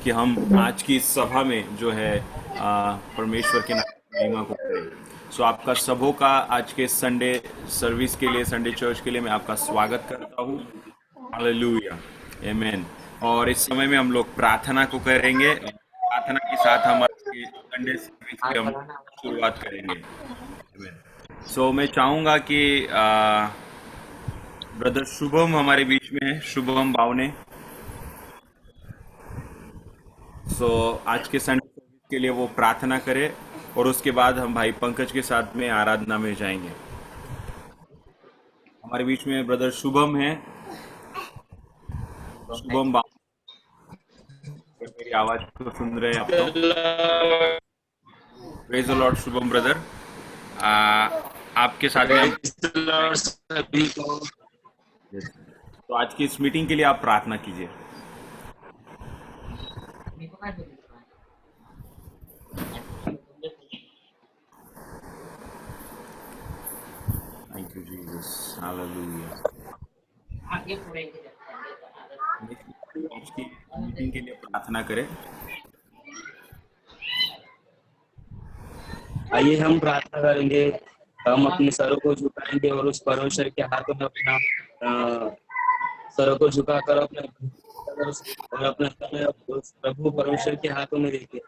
कि हम आज की इस सभा में जो है परमेश्वर के नाम की महिमा को करें। सो आपका सबों का आज के संडे सर्विस के लिए, संडे चर्च के लिए मैं आपका स्वागत करता हूँ। हालेलुया, आमेन। और इस समय में हम लोग प्रार्थना को करेंगे। प्रार्थना के साथ हम आज के संडे सर्विस की हम शुरुआत करेंगे। आमेन। सो मैं चाहूंगा कि ब्रदर शुभम हमारे बीच में है, शुभम बावने। सो आज के संडे सर्विस के लिए वो प्रार्थना करे और उसके बाद हम भाई पंकज के साथ में आराधना में जाएंगे। हमारे बीच में ब्रदर शुभम है, शुभम बावने। अगर मेरी आवाज को सुन रहे हैं आप तो praise the Lord Shubham brother. आपके साथ में हम सभी को तो आज की इस मीटिंग के लिए आप प्रार्थना कीजिए। Thank you Jesus, hallelujah. आज की मीटिंग के लिए प्रार्थना करें। आइए हम प्रार्थना करेंगे। हम अपने सरों को झुकाएंगे और उस परमेश्वर के हाथों में अपना सरों को झुकाकर अपने और अपना समय उस प्रभु परमेश्वर के हाथों में देंगे।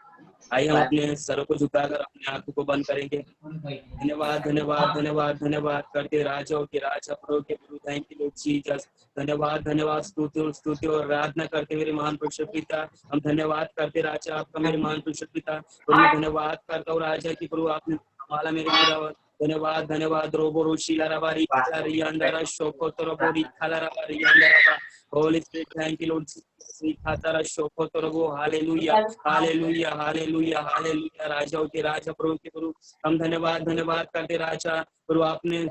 आइए हम अपने सरों को झुकाकर अपने आंखों को बंद करेंगे। धन्यवाद धन्यवाद धन्यवाद धन्यवाद करते राजाओं के राजा, प्रभु के प्रभु, थैंक यू लॉर्ड जीसस। धन्यवाद धन्यवाद, स्तुति और आराधना करते मेरे महान पुरुष पिता। हम धन्यवाद करते राजा आपका मेरे महान पुरुष पिता। और मैं धन्यवाद करता हूँ राजा की प्रभु आपने माला मेरे खुदा। धन्यवाद धन्यवाद रोबो रोशीला रबारी रियांडरा शोको तोरबोरी खाला रबारी रियांडरा। Holy spirit, thank you lord खातारा शोको तोरबो। Hallelujah hallelujah hallelujah hallelujah. राजाओं के राजा, प्रभु के प्रभु, हम धन्यवाद धन्यवाद करते राजा प्रभु आपने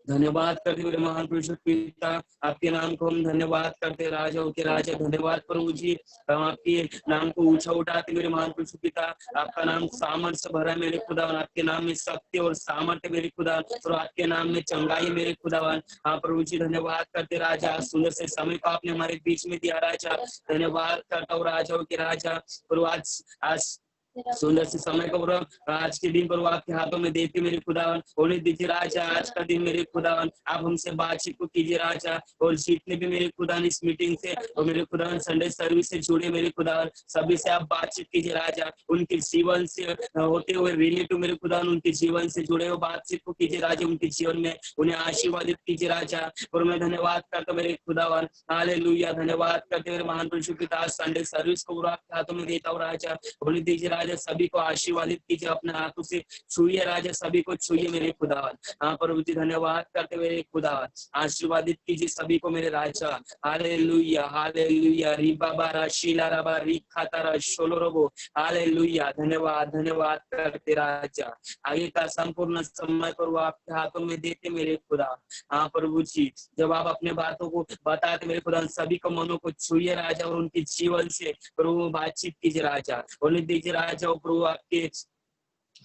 धन्यवाद करते हुए महान पुरुष पिता। आपके नाम को हम धन्यवाद करते राजाओं के राजा। धन्यवाद प्रभु जी, हम आपके नाम को ऊंचा उठाते मेरे महान पुरुष पिता। आपका नाम सामर्थ्य से भरा है मेरे खुदावन। आपके नाम में सत्य और सामर्थ्य मेरे खुदा, और आपके नाम में चंगाई मेरे खुदावन। हाँ प्रभु जी, धन्यवाद करते राजा, सुंदर से समय को आपने हमारे बीच में दिया राजा। धन्यवाद करता हूँ राजाओं के राजा प्रभु। आज आज सुंदर से समय को प्रभु आज के दिन पर आपके हाथों में देते मेरे खुदावन। होने दीजिए राजा आज का दिन मेरे खुदावन, आप हमसे बातचीत को कीजिए राजा। और जितने भी मेरे खुदावन इस मीटिंग से और मेरे खुदावन संडे सर्विस से जुड़े मेरे खुदावन, सभी से आप बातचीत कीजिए राजा। उनके जीवन से होते हुए रिलेटिव मेरे खुदावन, उनके जीवन से जुड़े हुए बातचीत को कीजिए राजा। उनके जीवन में उन्हें आशीर्वादित कीजिए राजा। और मैं धन्यवाद करता मेरे खुदावन, हालेलुया। धन्यवाद करते मेरे महान पुरुष पिता, संडे सर्विस को आपके हाथों में देता हूँ राजा। होने दीजिए राजा, सभी को आशीर्वादित कीजिए, अपने हाथों से छुइए राजा, सभी को छुइए मेरे खुदावन। हाँ प्रभु जी, धन्यवाद करते मेरे खुदावन, आशीर्वादित कीजिए सभी को मेरे राजा। Hallelujah hallelujah. रिबा बारा शीला रबा रिखातारा शोलोरोबो। हालेलुया। धन्यवाद धन्यवाद करते राजा। आगे का संपूर्ण समय पर वो आपके हाथों में देते मेरे खुदा। हाँ प्रभु जी, जब आप अपने बातों को बताते मेरे खुदा, सभी को मनों को छुइए राजा और उनके जीवन से प्रभु बातचीत कीजिए राजा। होने दीजिए राजा प्रभु आपके,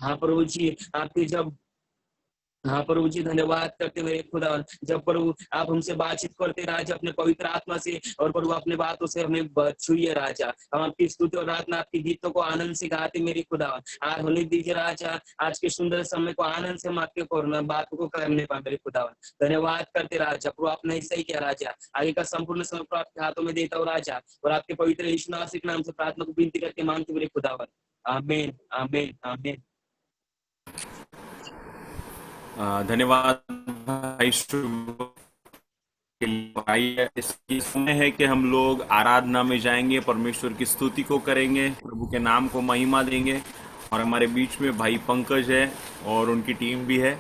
हाँ प्रभु जी, आपके जब, हाँ प्रभु जी, धन्यवाद करते मेरे खुदा। जब प्रभु आप हमसे बातचीत करते राजा अपने पवित्र आत्मा से, और प्रभु अपने बातों से हमें छुइए राजा। हम आपकी स्तुति और प्रार्थना, आपके गीतों को आनंद से गाते मेरे खुदा। आज होने दीजिए राजा, आज के सुंदर समय को आनंद से हम आपके बातों को करने पाए मेरे खुदा। धन्यवाद करते राजा प्रभु, आपने ऐसा ही किया राजा। आगे का संपूर्ण समय को आपके हाथों में देता हूँ राजा, और आपके पवित्र यीशु नाम के नाम से प्रार्थना को विनती करके मांगते मेरे खुदा। आमीन आमीन आमीन। धन्यवाद भाई शुभ के लिए। आइए, इसकी समय है कि हम लोग आराधना में जाएंगे, परमेश्वर की स्तुति को करेंगे, प्रभु के नाम को महिमा देंगे। और हमारे बीच में भाई पंकज है और उनकी टीम भी है,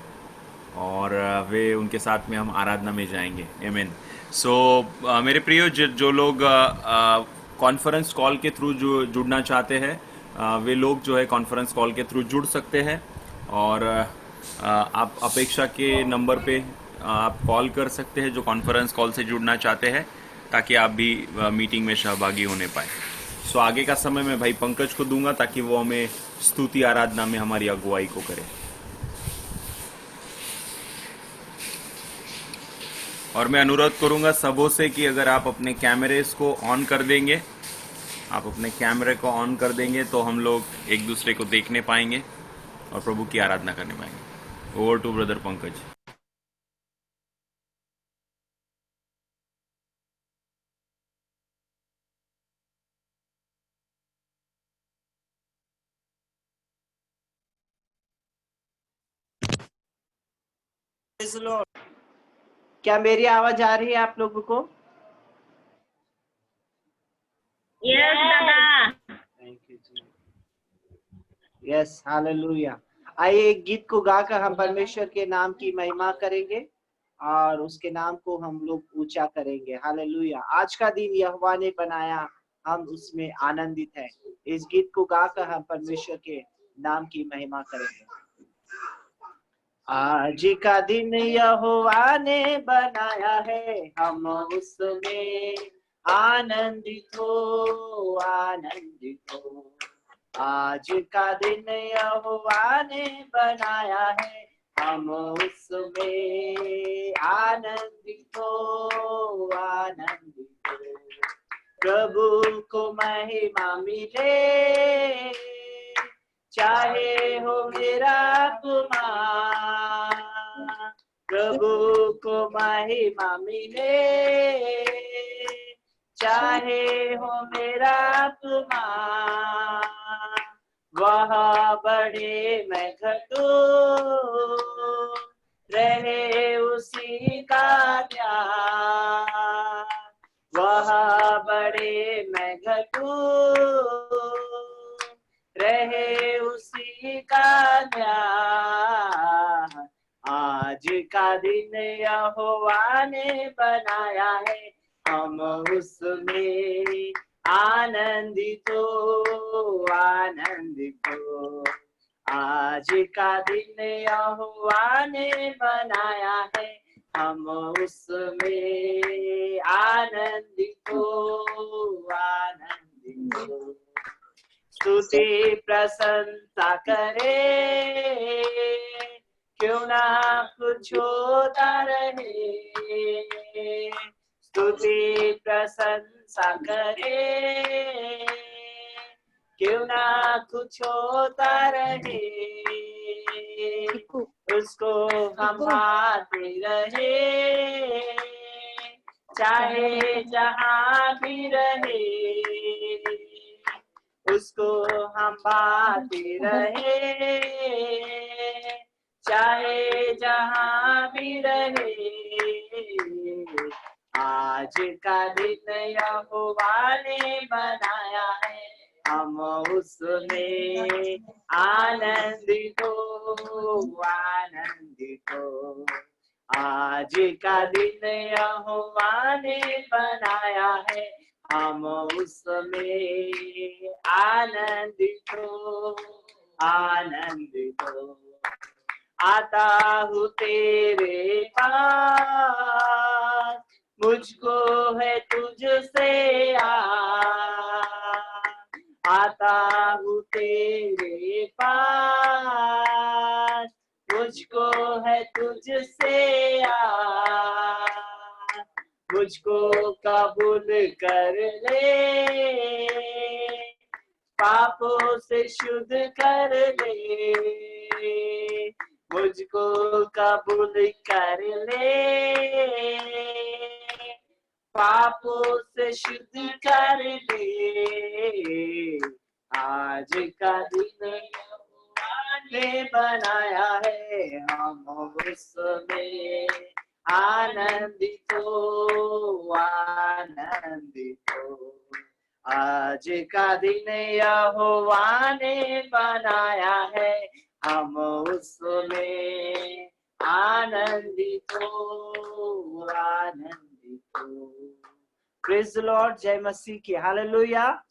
और वे उनके साथ में हम आराधना में जाएंगे। आमीन। सो मेरे प्रियो, जो लोग कॉन्फ्रेंस कॉल के थ्रू जो जुड़ना चाहते हैं, वे लोग जो है कॉन्फ्रेंस कॉल के थ्रू जुड़ सकते हैं। और आप अपेक्षा के नंबर पे आप कॉल कर सकते हैं जो कॉन्फ्रेंस कॉल से जुड़ना चाहते हैं, ताकि आप भी मीटिंग में सहभागी होने पाए। सो आगे का समय मैं भाई पंकज को दूंगा ताकि वो हमें स्तुति आराधना में हमारी अगुवाई को करे। और मैं अनुरोध करूंगा सबों से कि अगर आप अपने कैमरेस को ऑन कर देंगे आप अपने कैमरे को ऑन कर देंगे तो हम लोग एक दूसरे को देखने पाएंगे और प्रभु की आराधना करने पाएंगे। Over to brother Pankaj. Praise the Lord. क्या मेरी आवाज आ रही है आप लोगों को? यस दादा। थैंक यू जी। Yes, hallelujah. आइए एक गीत को गाकर हम परमेश्वर के नाम की महिमा करेंगे और उसके नाम को हम लोग ऊंचा करेंगे। हालेलुया। आज का दिन यहोवा ने बनाया, हम उसमें आनंदित हैं। इस गीत को गाकर हम परमेश्वर के नाम की महिमा करेंगे। आज का दिन यहोवा ने बनाया है, हम उसमें आनंदित हो, आनंदित हो। आज का दिन यहोवा ने बनाया है, हम उसमें आनंदित हो, आनंदित हो। प्रभु को महिमा मिले, चाहे हो मेरा अपमान। प्रभु को महिमा मिले, चाहे हो मेरा अपमान। वह बढ़े मैं घटूं, रहे उसी का ध्यान। वह बढ़े मैं घटूं, रहे उसी का ध्यान। आज का दिन यहोवा ने बनाया है, हम उसमें आनंदित हो, आनंदित हो। आज का दिन यहोवा ने बनाया है, हम उसमें आनंदित हो, आनंदित हो। स्तुति प्रशंसा करे, क्यों ना कुछ होता रहे। स्तुति प्रशंसा करे, क्यों ना कुछ होता रहे। उसको हम पाते रहे, चाहे जहाँ भी रहे। उसको हम पाते रहे, चाहे जहाँ भी रहे। आज का दिन यहोवा ने बनाया है, हम उसमें आनंदित हो, आनंदित हो। आज का दिन यहोवा ने बनाया है, हम उसमें आनंदित हो, आनंदित हो। आता हूँ तेरे पास, मुझको है तुझसे आता हूँ तेरे पास, मुझको है तुझसे मुझको कबूल कर ले, पापों से शुद्ध कर ले। मुझको कबूल कर ले, पापों से शुद्ध कर ले। आज का दिन यहोवा ने बनाया है, हम उसमें आनंदित हो, आनंदित हो। आज का दिन यहोवा ने बनाया है, हम उसमें आनंदित हो, आनंदित हो। प्रेज द लॉर्ड, जय मसीह की। हालेलुया।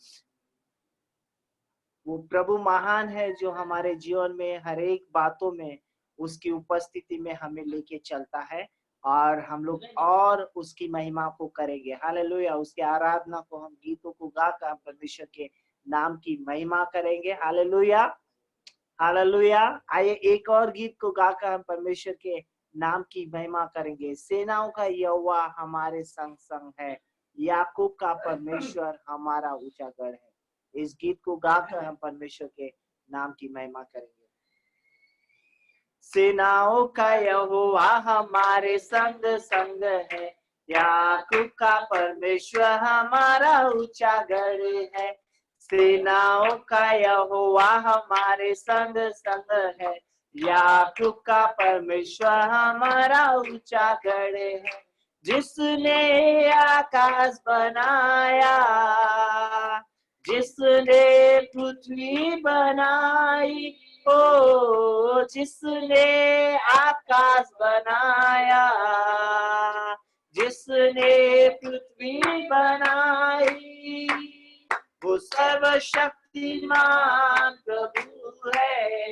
वो प्रभु महान है जो हमारे जीवन में हर एक बातों में उसकी उपस्थिति में हमें लेके चलता है, और हम लोग और उसकी महिमा को करेंगे। हालेलुया। उसकी आराधना को हम गीतों को गाकर हम परमेश्वर के नाम की महिमा करेंगे। Hallelujah, hallelujah. आइए एक और गीत को गाकर हम परमेश्वर के नाम की महिमा करेंगे। सेनाओं का यहोवा हमारे संग संग है, याकूब का परमेश्वर हमारा ऊंचा गढ़ है। इस गीत को गाकर हम परमेश्वर के नाम की महिमा करेंगे। सेनाओं का यहोवा हमारे संग संग है, याकूब का परमेश्वर हमारा ऊंचा गढ़ है। सेनाओं का यहोवा हमारे संग संग है, याकूब का परमेश्वर हमारा ऊंचा गढ़ है। जिसने आकाश बनाया, जिसने पृथ्वी बनाई, ओ जिसने आकाश बनाया, जिसने पृथ्वी बनाई, वो सर्वशक्तिमान प्रभु है।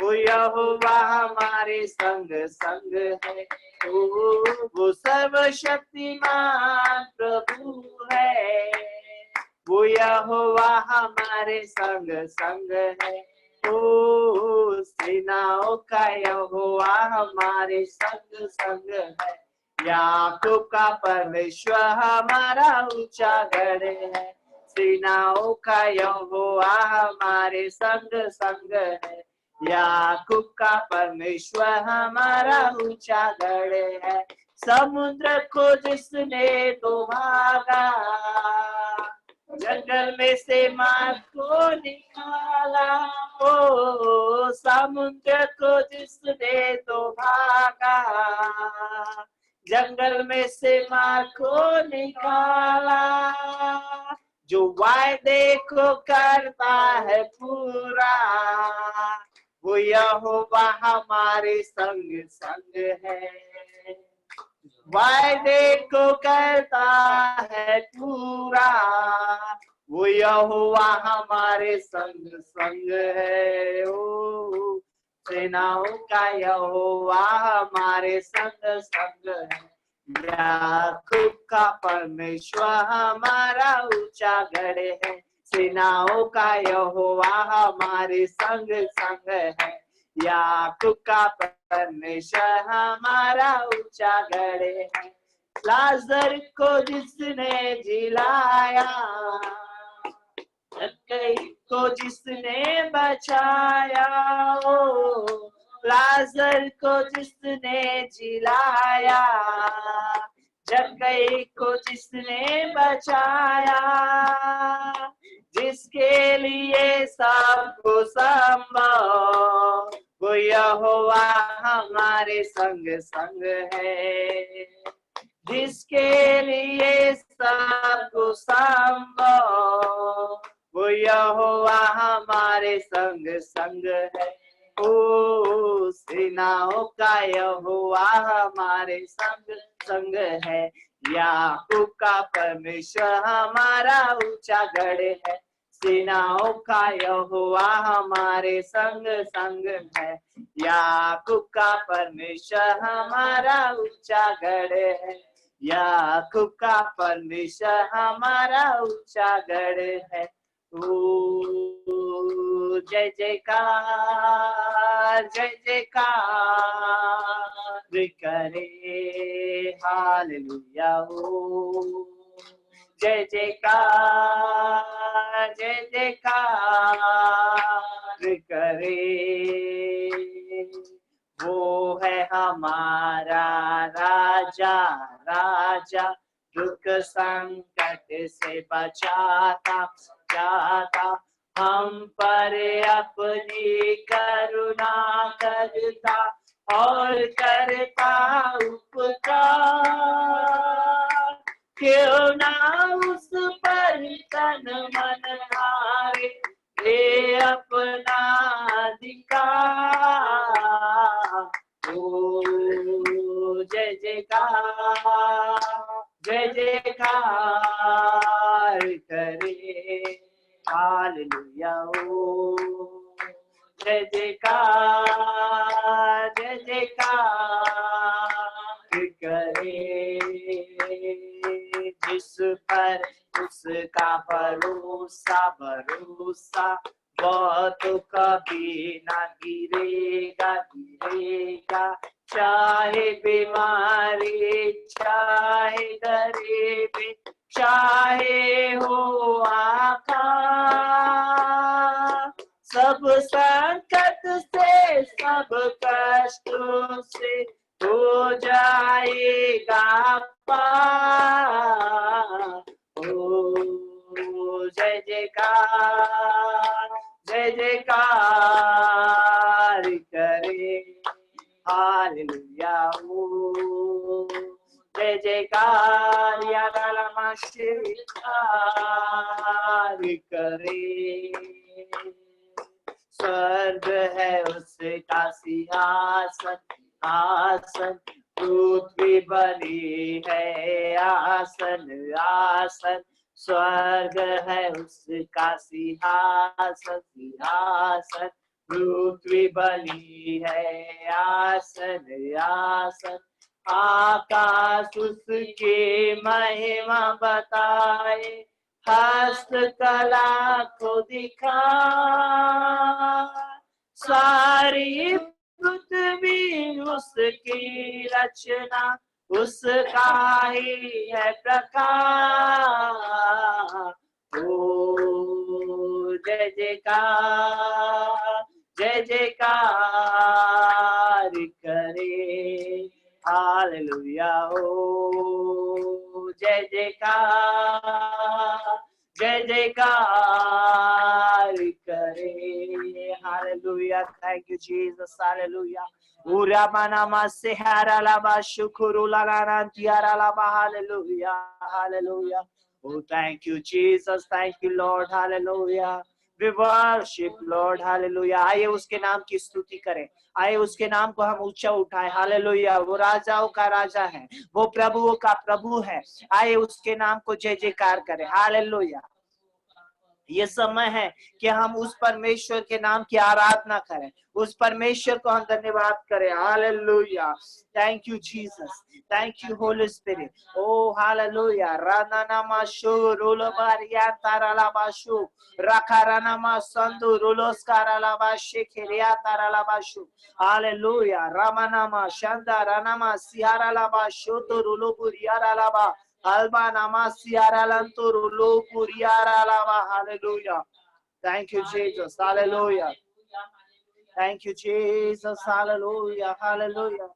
वो यहोवा हमारे संग संग है, वो सर्वशक्तिमान प्रभु है। वो यहोवा हमारे संग संग है, ओ सेनाओं का यहोवा हमारे संग संग है। याकूब का परमेश्वर हमारा ऊंचा गढ़ है। सेनाओं का यहोवा हमारे संग संग है। याकूब का परमेश्वर हमारा ऊंचा गढ़ है। समुद्र को जिसने डुबागा, जंगल में से मार्ग को निकाला, ओ समुद्र को जिसने डुबागा, जंगल में से मार्ग को निकाला। जो वायदे को करता है पूरा, वो यहोवा हमारे संग संग है। वायदे को करता है पूरा, वो यहोवा हमारे संग संग है। ओ सेनाओं का यहोवा हमारे संग संग है। याकूब का परमेश्वर हमारा ऊंचा गढ़ है। सेनाओं का यहोवा हमारे संग संग है। याकूब का परमेश्वर हमारा ऊंचा गढ़ है। लाजर को जिसने जिलाया, को जिसने बचाया, ओ लाजर को जिसने जिलाया, जक्कई को जिसने बचाया, जिसके लिए सबको संभव, वो यहोवा हमारे संग संग है। जिसके लिए सबको संभव, वो यहोवा हमारे संग संग है। ओ सेनाओं का यहोवा हमारे संग संग है। याकूब का परमेश्वर हमारा ऊंचा गढ़ है। सेनाओं का यहोवा हमारे संग संग है। याकूब का परमेश्वर हमारा ऊंचा गढ़ है। याकूब का परमेश्वर हमारा ऊंचा गढ़ है। ओ जय जयकार, जय जयकार करे, हालेलुया। ओ जय जयकार, जय जयकार करे, वो है हमारा राजा राजा, दुख संकट से बचाता जाता, हम पर अपनी करुणा करता और करता उपकार। क्यों ना उस पर तन मन हारे, ले अपना अधिकार। ओ जय जयकार, जय जयकार करे, हालेलुया। ओ जय जयकार, जय जयकार करे, जिस पर उसका भरोसा भरोसा, वो तो कभी ना गिरेगा गिरेगा, चाहे बीमारी चाहे गरीबी चाहे हो आका, सब संकट से सब कष्टों से हो जाएगा पार। ओ जय जयकार जय जयकार करे, हालेलुया हो जय जयकार यार करे। स्वर्ग है उसका सिंहासन आसन, पृथ्वी बनी है आसन आसन, स्वर्ग है उसका सिंहासन सिंहासन, पृथ्वी बनी है आसन आसन, आकाश उसकी महिमा बताए, हस्तकला को दिखा, सारी पृथ्वी उसकी रचना, उसका ही है प्रकाश। ओ जय जयकार जय जयकार करे, हालेलुया हो जय जयकार जय जयकार करे, hallelujah. Thank you Jesus, hallelujah. Ura manama sehara laba shukuru lana tiara laba, hallelujah, hallelujah. Oh, thank you, Jesus. Thank you, Lord. Hallelujah. We worship, Lord. Hallelujah. आइए उसके नाम की स्तुति करें, आइए उसके नाम को हम ऊंचा उठाएं। हालेलुया। वो राजाओं का राजा है, वो प्रभुओं का प्रभु है। आइए उसके नाम को जय जयकार करें। हालेलुया। ये समय है कि हम उस परमेश्वर के नाम की आराधना करें, उस परमेश्वर को हम धन्यवाद करें। Hallelujah. Thank you Jesus, thank you holy spirit. ओ हालेलुया। रानानामा शो रोलोबारिया तारालाबाशु, राखारानामा संदु रोलोस्कारालाबा शेखेरिया तारालाबाशु। हालेलुया। रामानामा शंदा रानामा सिहारालाबा शोतो रोलोबुरियारालाबा, Alba namasiara lanturu lo puriara lava. Hallelujah. Thank you, Jesus. Hallelujah. Thank you, Jesus. Hallelujah. Hallelujah.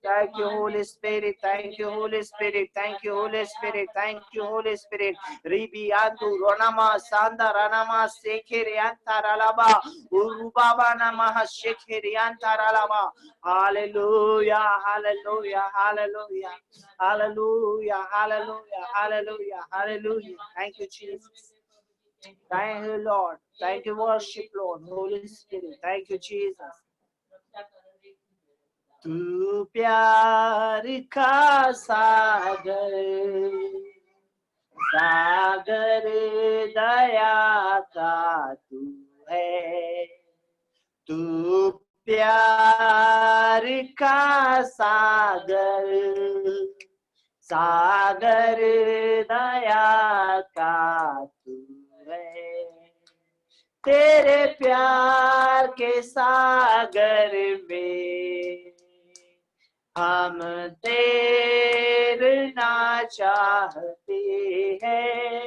Thank you, Holy Spirit. Thank you, Holy Spirit. Thank you, Holy Spirit. Thank you, Holy Spirit. Ribi andu ronama sanda ranama sekere antaralaba urubaba namaha shekere antaralaba. Hallelujah. Hallelujah. Hallelujah. Hallelujah. Hallelujah. Hallelujah. Hallelujah. Thank you, Jesus. Thank you, Lord. Thank you, worship, Lord. Holy Spirit. Thank you, Jesus. तू प्यार का सागर, सागर दया का तू है, तू प्यार का सागर, सागर दया का तू है, तेरे प्यार के सागर में हम तैरना चाहते हैं,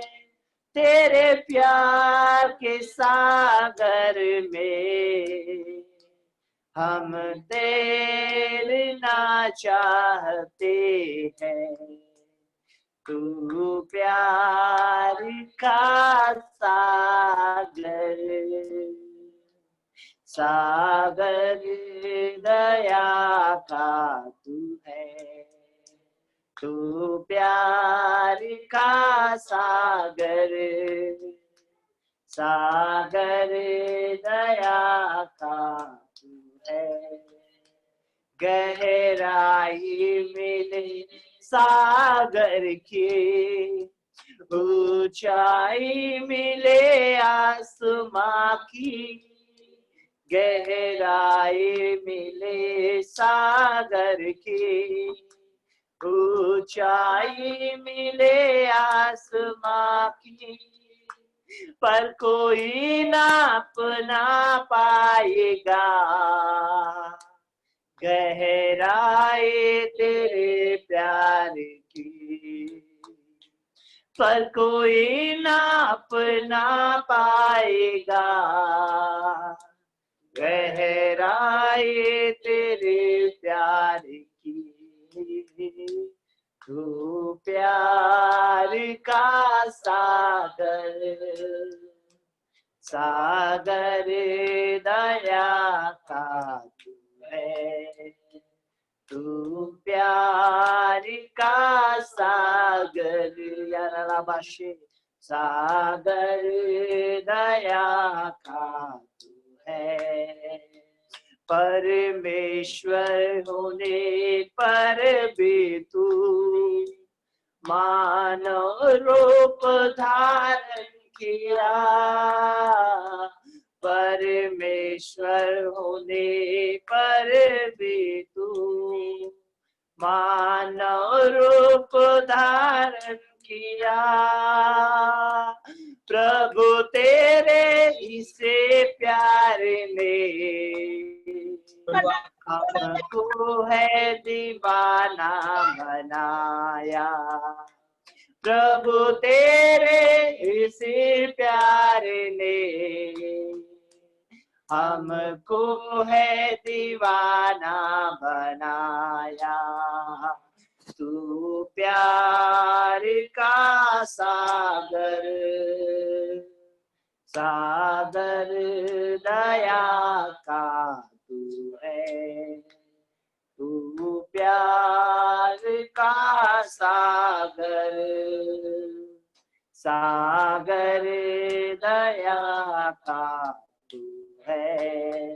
तेरे प्यार के सागर में हम तैरना चाहते हैं, तू प्यार का सागर, सागर दया का तू है, तू प्यार का सागर, सागर दया का तू है, गहराई मिले सागर की, ऊंचाई मिले आसमां की, गहराई मिले सागर की, ऊंचाई मिले आसमां की, पर कोई नाप ना पाएगा गहराई तेरे प्यार की, पर कोई नाप ना पाएगा गहराई तेरे प्यार की। तू प्यार का सागर, सागर दया का तू है। तू प्यार का सागर, याराबाशे, सागर दया का तू है। परमेश्वर होने पर भी तू मानव रूप धारण किया। परमेश्वर होने पर भी तू मानव रूप धारण किया। प्रभु तेरे इसे प्यार ने हमको है दीवाना बनाया। प्रभु तेरे इसी प्यार ने हमको है दीवाना बनाया। तू प्यार का सागर, सागर दया का तू है। तू प्यार का सागर, सागर दया का तू है।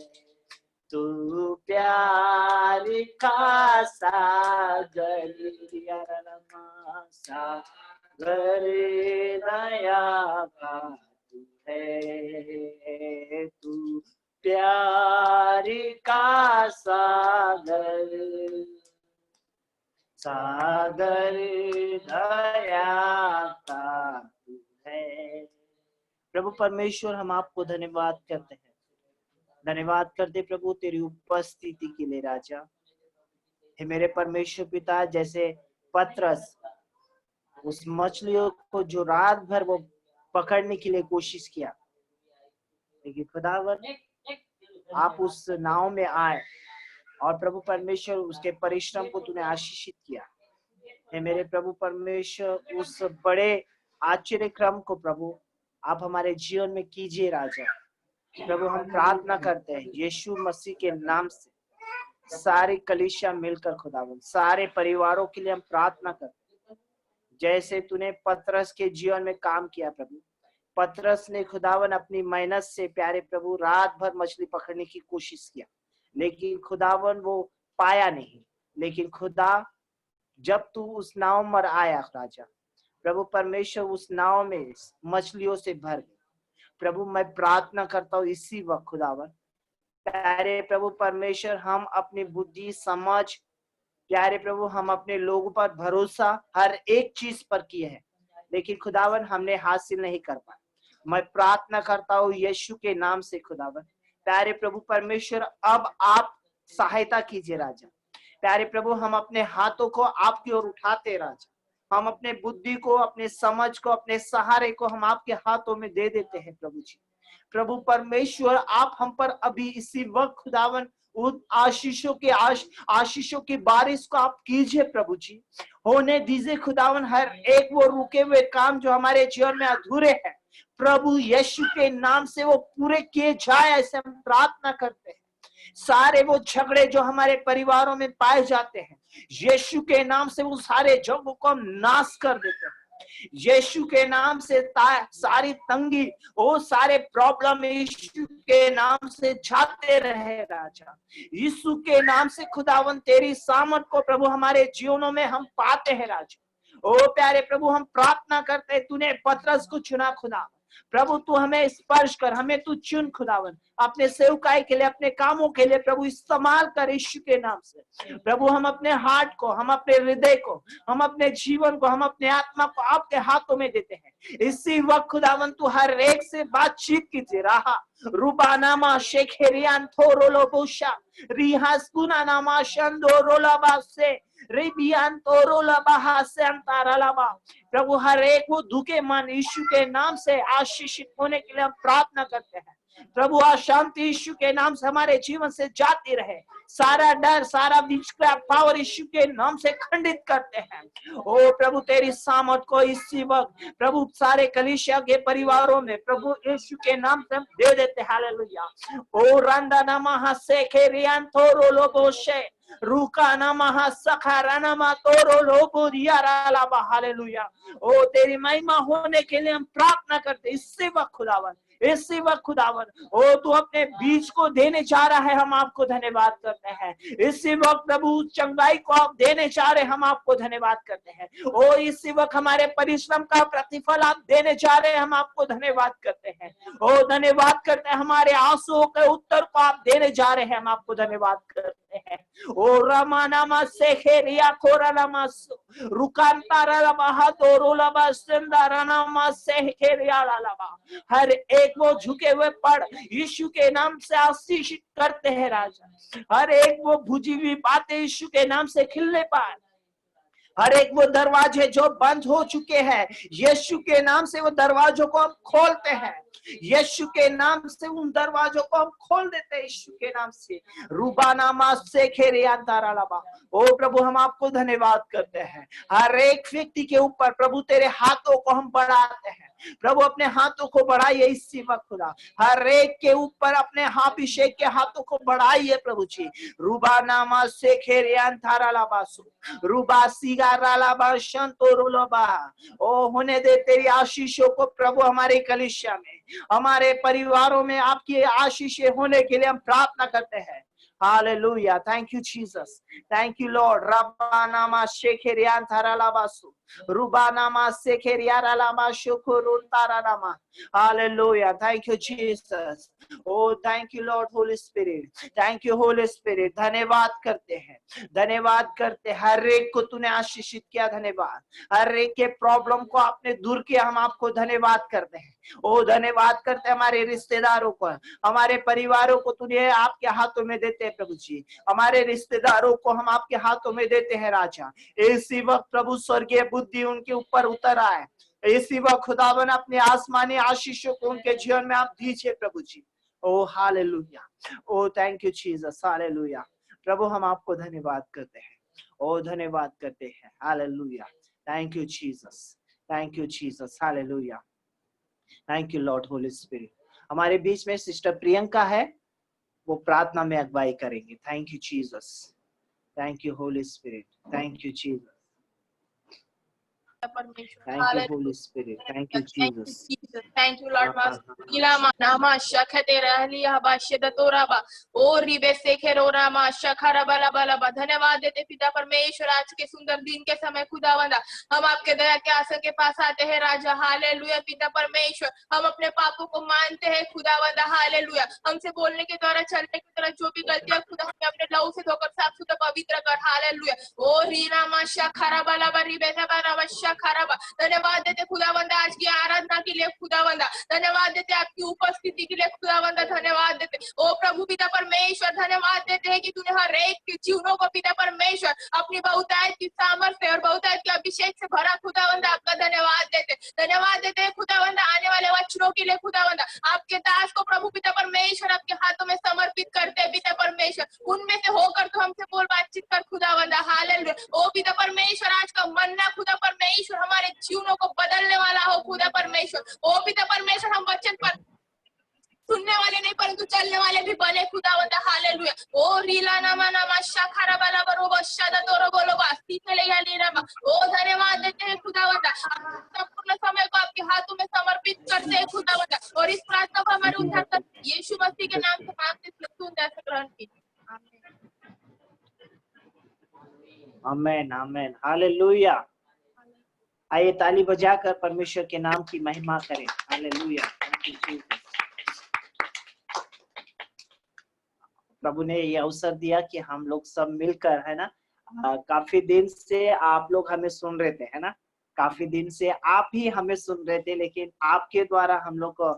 तू प्यार का सागर, सागर दया का तू है। तू प्यार का सागर, सागर दया का तू है। प्रभु परमेश्वर, हम आपको धन्यवाद करते हैं, धन्यवाद करते प्रभु तेरी उपस्थिति के लिए राजा। हे मेरे परमेश्वर पिता, जैसे पतरस उस मछलियों को जो रात भर वो पकड़ने के लिए कोशिश किया, लेकिन खुदावन आप उस नाव में आए और प्रभु परमेश्वर उसके परिश्रम को तूने आशीषित किया। हे मेरे प्रभु परमेश्वर, उस बड़े आश्चर्य क्रम को प्रभु आप हमारे जीवन में कीजिए राजा। प्रभु हम प्रार्थना करते हैं यीशु मसीह के नाम से, सारी कलीसिया मिलकर खुदावन सारे परिवारों के लिए हम प्रार्थना करते हैं। जैसे तूने पतरस के जीवन में काम किया प्रभु, पतरस ने खुदावन अपनी मेहनत से प्यारे प्रभु रात भर मछली पकड़ने की कोशिश किया, लेकिन खुदावन वो पाया नहीं। लेकिन खुदा, जब तू उस नाव में आया राजा, प्रभु परमेश्वर उस नाव में मछलियों से भर गई। प्रभु मैं प्रार्थना करता हूँ इसी वक्त खुदावन प्यारे प्रभु परमेश्वर, हम अपनी बुद्धि समझ प्यारे प्रभु हम अपने लोगों पर भरोसा हर एक चीज पर किए हैं, लेकिन खुदावन हमने हासिल नहीं कर पाया। मैं प्रार्थना करता हूँ यीशु के नाम से खुदावन प्यारे प्रभु परमेश्वर, अब आप सहायता कीजिए राजा। प्यारे प्रभु हम अपने हाथों को आपकी ओर उठाते राजा, हम अपने बुद्धि को, अपने समझ को, अपने सहारे को हम आपके हाथों में दे देते हैं प्रभु जी। प्रभु परमेश्वर, आप हम पर अभी इसी वक्त खुदावन उन आशीषों की बारिश को आप कीजिए प्रभु जी। होने दीजिए खुदावन हर एक वो रुके हुए काम जो हमारे जीवन में अधूरे हैं, प्रभु यीशु के नाम से वो पूरे किए जाए, ऐसे हम प्रार्थना करते हैं। सारे वो झगड़े जो हमारे परिवारों में पाए जाते हैं, यीशु के नाम से वो सारे झगड़ों को हम नाश कर देते हैं। यीशु के नाम से सारी तंगी, वो सारे प्रॉब्लम यीशु के नाम से जाते रहे राजा। यीशु के नाम से खुदावन तेरी सामर्थ को प्रभु हमारे जीवनों में हम पाते हैं राजा। ओ प्यारे प्रभु हम प्रार्थना करते हैं, तूने पतरस को चुना खुदा, प्रभु तू हमें स्पर्श कर, हमें तू चुन खुदावन, अपने सेवकाई के लिए, अपने कामों के लिए प्रभु इस्तेमाल कर यीशु के नाम से। प्रभु हम अपने हार्ट को, हम अपने हृदय को, हम अपने जीवन को, हम अपने आत्मा को आपके हाथों में देते हैं। इसी वक्त खुदावन तू हर एक से बातचीत कीजिए। रहा रूबानामा शेखेरियान थोरोलोबोशा रिहास्कुना नामा शंदोरोलाबा से रिबियान तोरोलाबा से अंतारालाबा। प्रभु हर एक वो दुखे मन यीशु के नाम से आशीषित होने के लिए हम प्रार्थना करते हैं। प्रभु अशांति यीशु के नाम से हमारे जीवन से जाती रहे। सारा डर, सारा विचक्रांत पावर यीशु के नाम से खंडित करते हैं। ओ प्रभु तेरी सामर्थ को इसी वक्त प्रभु सारे कलीसिया के परिवारों में प्रभु यीशु के नाम से हम दे देते हैं। हालेलुया। ओ रंदा नमः सेखेरियान थोरो लोबोशे रूका नमः सखारा नमः तोरो लोबो रियारालाबा। हालेलुया। ओ तेरी महिमा होने के लिए हम प्रार्थना करते इसी वक्त खुदावन, इसी वक्त खुदावन ओ तू अपने बीज को देने जा रहा है, हम आपको धन्यवाद करते हैं। इसी वक्त प्रभु चंगाई को आप देने जा रहे हैं, हम आपको धन्यवाद करते हैं। ओ इसी वक्त हमारे परिश्रम का प्रतिफल आप देने जा रहे हैं, हम आपको धन्यवाद करते हैं। ओ धन्यवाद करते हैं, हमारे आंसुओं के उत्तर को आप देने जा रहे हैं, हम आपको धन्यवाद करते हैं। ओ रमानामा सेखेरिया कोरानामा रुकांतारालाबा तोरोलाबा सिंदारानामा सेखेरिया लालाबा। हर एक वो झुके हुए पड़ यीशु के नाम से आशीषित करते हैं राजा। हर एक वो भुजी हुई बातें यीशु के नाम से खिलने पाए। हर एक वो दरवाजे जो बंद हो चुके हैं यीशु के नाम से वो दरवाजों को हम खोलते हैं। यीशु के नाम से उन दरवाजों को हम खोल देते हैं यीशु के नाम से। रूबानामा से खेरियांतारालाबा। ओ प्रभु हम आपको धन्यवाद करते हैं। हर एक व्यक्ति के ऊपर प्रभु तेरे हाथों को हम बढ़ाते हैं। प्रभु अपने हाथों को बढ़ाइए इसी वक्त खुदा, हर एक के ऊपर अपने अभिषेक के हाथों को बढ़ाइए प्रभु जी। रूबानामा से खेरियांतारालाबासु रूबा सिगारालाबा शंतोरोलोबा। ओ होने दे तेरी आशीषों को प्रभु हमारे कलीसिया में, हमारे परिवारों में आपकी आशीषें होने के लिए हम प्रार्थना करते हैं। Hallelujah. Thank you, Jesus. Thank you, Lord. Rabanama Shekerian Taralabasu. Rubanama Sekeriaralama Shukurun Taranama. Hallelujah. Thank you, Jesus. Oh, thank you, Lord, Holy Spirit. Thank you, Holy Spirit. धन्यवाद करते हैं, धन्यवाद करते हैं। हर एक को तूने आशीषित किया, धन्यवाद। हर एक के प्रॉब्लम को आपने दूर किया, हम आपको धन्यवाद करते हैं। ओ धन्यवाद करते हैं हमारे रिश्तेदारों को, हमारे परिवारों को तूने आपके हाथों में देते हैं प्रभु जी। हमारे रिश्तेदारों को हम आपके हाथों में देते हैं राजा। इसी वक्त प्रभु स्वर्गीय बुद्धि उनके ऊपर उतर आए। इसी वक्त खुदावन अपने आसमानी आशीषों को उनके जीवन में आप दीजिए प्रभु जी। ओ हालेलुया। ओ थैंक यू जीसस। हालेलुया। प्रभु हम आपको धन्यवाद करते हैं, ओ धन्यवाद करते हैं। Hallelujah. Thank you Jesus, thank you Jesus. Hallelujah. Thank you lord holy spirit. हमारे बीच में सिस्टर प्रियंका है, वो प्रार्थना में अगुवाई करेंगे। Thank you Jesus, thank you holy spirit, thank you Jesus, thank you holy spirit, thank you Jesus. Thank you, Lord Master. Ilama nama shakate rahliya bashida toraba. O ribe sekero rama shakara bala bala ba. धन्यवाद देते पिता परमेश्वर आज के सुंदर दिन के समय खुदावंदा हम आपके दया के आसन के पास आते हैं राजा। हालेलुया। पिता परमेश्वर हम अपने पापों को मानते हैं खुदावंदा। हालेलुया। हमसे बोलने के द्वारा, चलने के द्वारा जो भी गलतियां खुदा हमें अपने लहू से धोकर साफ सुथरा पवित्र कर। हालेलुया। ओ रीरामा शखरा बला बा रिबे बा शखरा बा। धन्यवाद देते खुदावंदा आज की आराधना के लिए खुदावंदा। धन्यवाद देते आपकी उपस्थिति के लिए खुदावंदा। धन्यवाद देते ओ प्रभु पिता परमेश्वर। धन्यवाद देते हैं कि तूने हर एक के जीवनों को पिता परमेश्वर अपनी बहुतायत की सामर्थ्य और बहुतायत के अभिषेक से भरा खुदावंदा। आपका धन्यवाद देते, धन्यवाद देते हैं खुदावंदा आने वाले वचनों के लिए खुदावंदा। आपके दास को प्रभु पिता परमेश्वर आपके हाथों में समर्पित करते हैं पिता परमेश्वर। उनमें से होकर तो हमसे बोल बातचीत कर खुदावंदा। हालेलुया। ओ पिता परमेश्वर आज का मन्ना खुदा परमेश्वर हमारे जीवनों को बदलने वाला हो खुदा परमेश्वर। ओ पिता परमेश्वर हम वचन पर सुनने वाले नहीं परंतु चलने वाले भी बने खुदावंदा। हालेलुया। ओ रीला नामा नामा शखरा बला बरोबा शदा तोरो बोलो बास्ती चले या लीरामा। ओ धन्यवाद देते हैं खुदावंदा। संपूर्ण समय को आपके हाथों में समर्पित करते हैं खुदावंदा और इस प्रार्थना को हमारे उद्धारकर्ता यीशु मसीह के नाम से मांगते हैं, सुंदर से ग्रहण कीजिए। आमेन, आमेन। हालेलुया। आइए ताली बजाकर परमेश्वर के नाम की महिमा करें। हालेलुया। प्रभु ने ये अवसर दिया कि हम लोग सब मिलकर, है ना, काफी दिन से आप लोग हमें सुन रहे थे, है ना, काफी दिन से आप ही हमें सुन रहे थे, लेकिन आपके द्वारा हम लोग को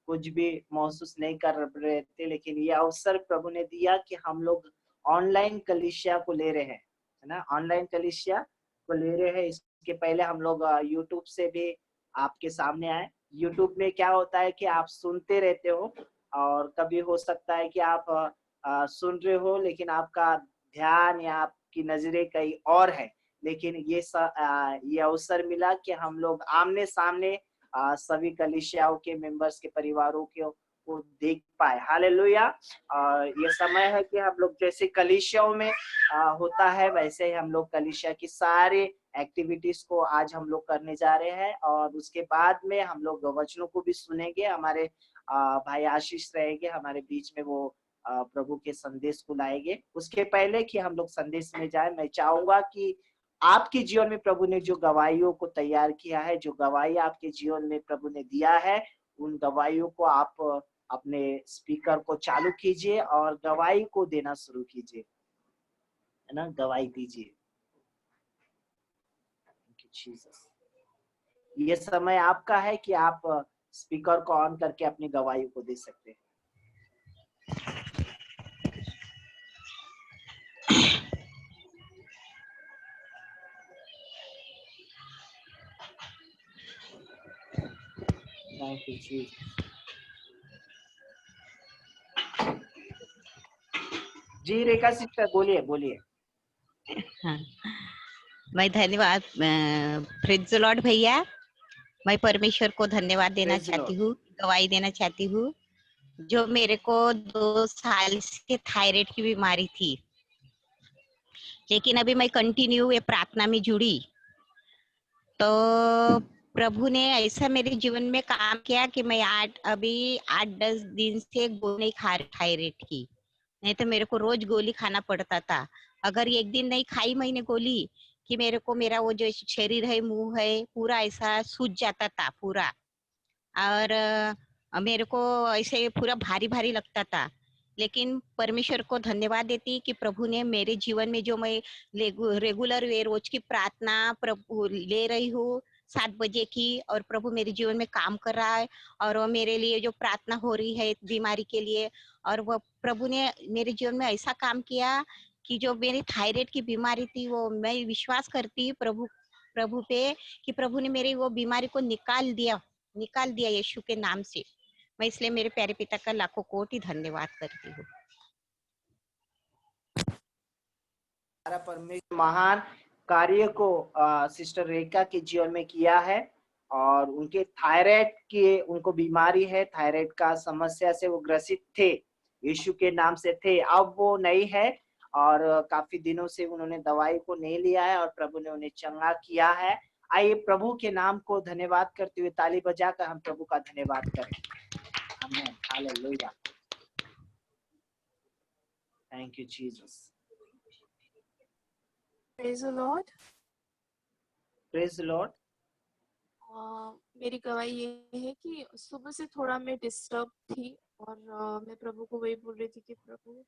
कुछ भी महसूस नहीं कर रहे थे, लेकिन ये अवसर प्रभु ने दिया कि हम लोग ऑनलाइन कलीसिया को ले रहे हैं, है ना, ऑनलाइन कलीसिया को ले रहे हैं। इसके पहले हम लोग यूट्यूब से भी आपके सामने आए। यूट्यूब में क्या होता है कि आप सुनते रहते हो, और कभी हो सकता है कि आप सुन रहे हो लेकिन आपका ध्यान या आपकी नजरें कहीं और है, लेकिन ये अवसर मिला कि हम लोग आमने सामने सभी कलीसियाओं के मेंबर्स के परिवारों को देख पाए। हालेलुया। ये समय है कि हम लोग जैसे कलीसियाओं में होता है, वैसे ही हम लोग कलीसिया की सारे एक्टिविटीज को आज हम लोग करने जा रहे हैं, और उसके बाद में हम लोग वचनों को भी सुनेंगे। हमारे भाई आशीष रहेंगे हमारे बीच में, वो प्रभु के संदेश को लाएंगे। उसके पहले कि हम लोग संदेश में जाए, मैं चाहूंगा कि आपके जीवन में प्रभु ने जो गवाहियों को तैयार किया है, जो गवाही आपके जीवन में प्रभु ने दिया है, उन गवाहियों को आप अपने स्पीकर को चालू कीजिए और गवाही को देना शुरू कीजिए, है ना, गवाही दीजिए। ये समय आपका है कि आप स्पीकर को ऑन करके अपनी गवाही को दे सकते हैं। Thank you, Jesus. जी रेखा सिस्टर बोलिए बोलिए। हाँ, मैं धन्यवाद प्रेज़ द लॉर्ड भैया, मैं परमेश्वर को धन्यवाद देना Praise the चाहती Lord. हूँ, गवाही देना चाहती हूँ। जो मेरे को 2 साल से थायराइड की बीमारी थी, लेकिन अभी मैं कंटिन्यू ये प्रार्थना में जुड़ी, तो प्रभु ने ऐसा मेरे जीवन में काम किया कि मैं 8-10 दिन से गोली नहीं खा रही थायराइड की, नहीं तो मेरे को रोज गोली खाना पड़ता था। अगर एक दिन नहीं खाई मैंने गोली कि मेरे को मेरा वो जो शरीर है, मुंह है, पूरा ऐसा सूज जाता था पूरा, और मेरे को ऐसे पूरा भारी भारी लगता था। लेकिन परमेश्वर को धन्यवाद देती कि प्रभु ने मेरे जीवन में जो मैं रेगुलर रोज की प्रार्थना प्रभु ले रही हूँ 7 बजे की, और प्रभु मेरे जीवन में काम कर रहा है, और वो मेरे लिए जो प्रार्थना हो रही है बीमारी के लिए, और वो प्रभु ने मेरे जीवन में ऐसा काम किया कि जो मेरी थायराइड की बीमारी थी, वो मैं विश्वास करती प्रभु पे कि प्रभु ने मेरी वो बीमारी को निकाल दिया यीशु के नाम से। मैं इसलिए मेरे प्यारे पिता का लाखों कोटि धन्यवाद करती हूँ। हमारा परमेश्वर महान कार्य को सिस्टर रेखा के जीवन में किया है, और उनके थायराइड की उनको बीमारी है, थायराइड का समस्या से वो ग्रसित थे, यीशु के नाम से थे, अब वो नहीं है, और काफी दिनों से उन्होंने दवाई को नहीं लिया है और प्रभु ने उन्हें चंगा किया है। आइए प्रभु के नाम को धन्यवाद करते हुए ताली बजाकर हम प्रभु का धन्यवाद करें। आमीन, hallelujah, thank you Jesus. Praise the Lord. Praise the Lord. मेरी गवाही ये है कि सुबह से थोड़ा मैं डिस्टर्ब थी, और मैं प्रभु को वही बोल रही थी कि प्रभु।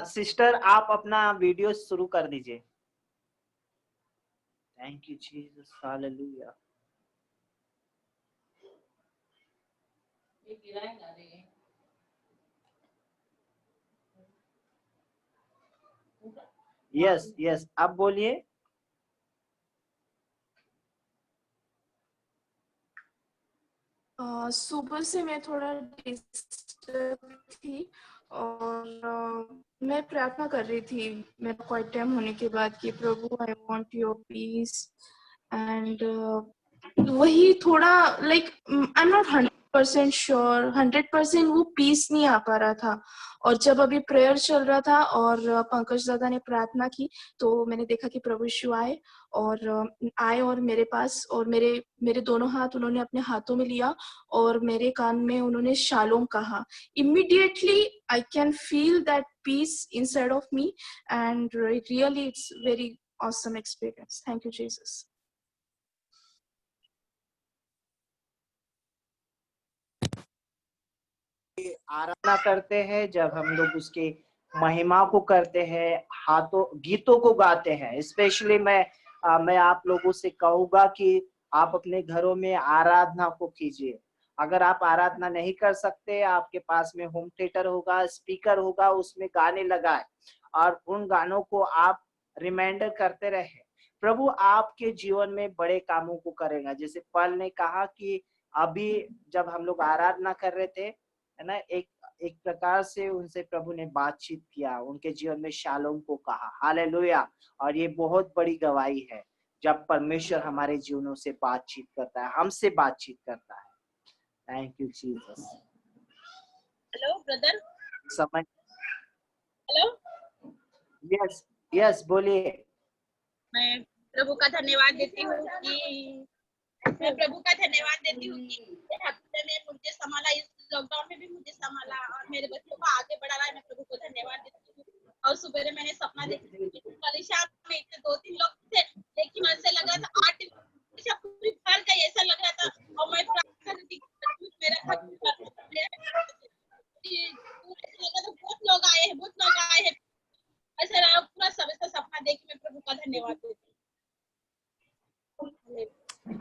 सिस्टर आप अपना वीडियो शुरू कर दीजिए। Thank you Jesus, hallelujah. Yes yes, आप बोलिए। सुबह से मैं थोड़ा डिस्टर्ब थी, और मैं प्रार्थना कर रही थी मेरा क्वाइट टाइम होने के बाद कि प्रभु I want your peace, and वही थोड़ा like I am not 100% sure, 100% वो पीस नहीं आ पा रहा था। और जब अभी प्रेयर चल रहा था और पंकज दादा ने प्रार्थना की, तो मैंने देखा कि प्रभु यीशु आए और मेरे पास, और मेरे दोनों हाथ उन्होंने अपने हाथों में लिया और मेरे कान में उन्होंने शालोम कहा। Immediately I can feel that peace inside of me, and really it's very awesome experience. Thank you Jesus. आराधना करते हैं, जब हम लोग उसके महिमा को करते हैं, हाथों गीतों को गाते हैं। स्पेशली मैं आप लोगों से कहूंगा कि आप अपने घरों में आराधना को कीजिए। अगर आप आराधना नहीं कर सकते, आपके पास में होम थिएटर होगा, स्पीकर होगा, उसमें गाने लगाए और उन गानों को आप रिमाइंडर करते रहे। प्रभु आपके जीवन में बड़े कामों को करेगा। जैसे पॉल ने कहा कि अभी जब हम लोग आराधना कर रहे थे, है ना, एक प्रकार से उनसे प्रभु ने बातचीत किया, उनके जीवन में शालोम को कहा। हालेलुया। और ये बहुत बड़ी गवाही है जब परमेश्वर हमारे जीवनों से बातचीत करता है, हमसे बातचीत करता है। Thank you Jesus. Hello brother. समय। हेलो। यस यस, बोलिए। मैं प्रभु का धन्यवाद देती हूँ कि इस हफ्ते में मुझे संभाला, इस लॉकडाउन में भी मुझे संभाला और मेरे बच्चों को आगे बढ़ा रहा है। मैं प्रभु को धन्यवाद देती हूँ। और सुबह मैंने सपना देखी, कल शाम में 2-3 लोग थे, लेकिन ऐसे लग रहा था 8 पूरी भर गई, ऐसा लग रहा था। और मैं प्रार्थना करती थी, मेरा बहुत लोग आए हैं, ऐसा रहा पूरा सब सपना देख के मैं प्रभु का धन्यवाद देती हूँ।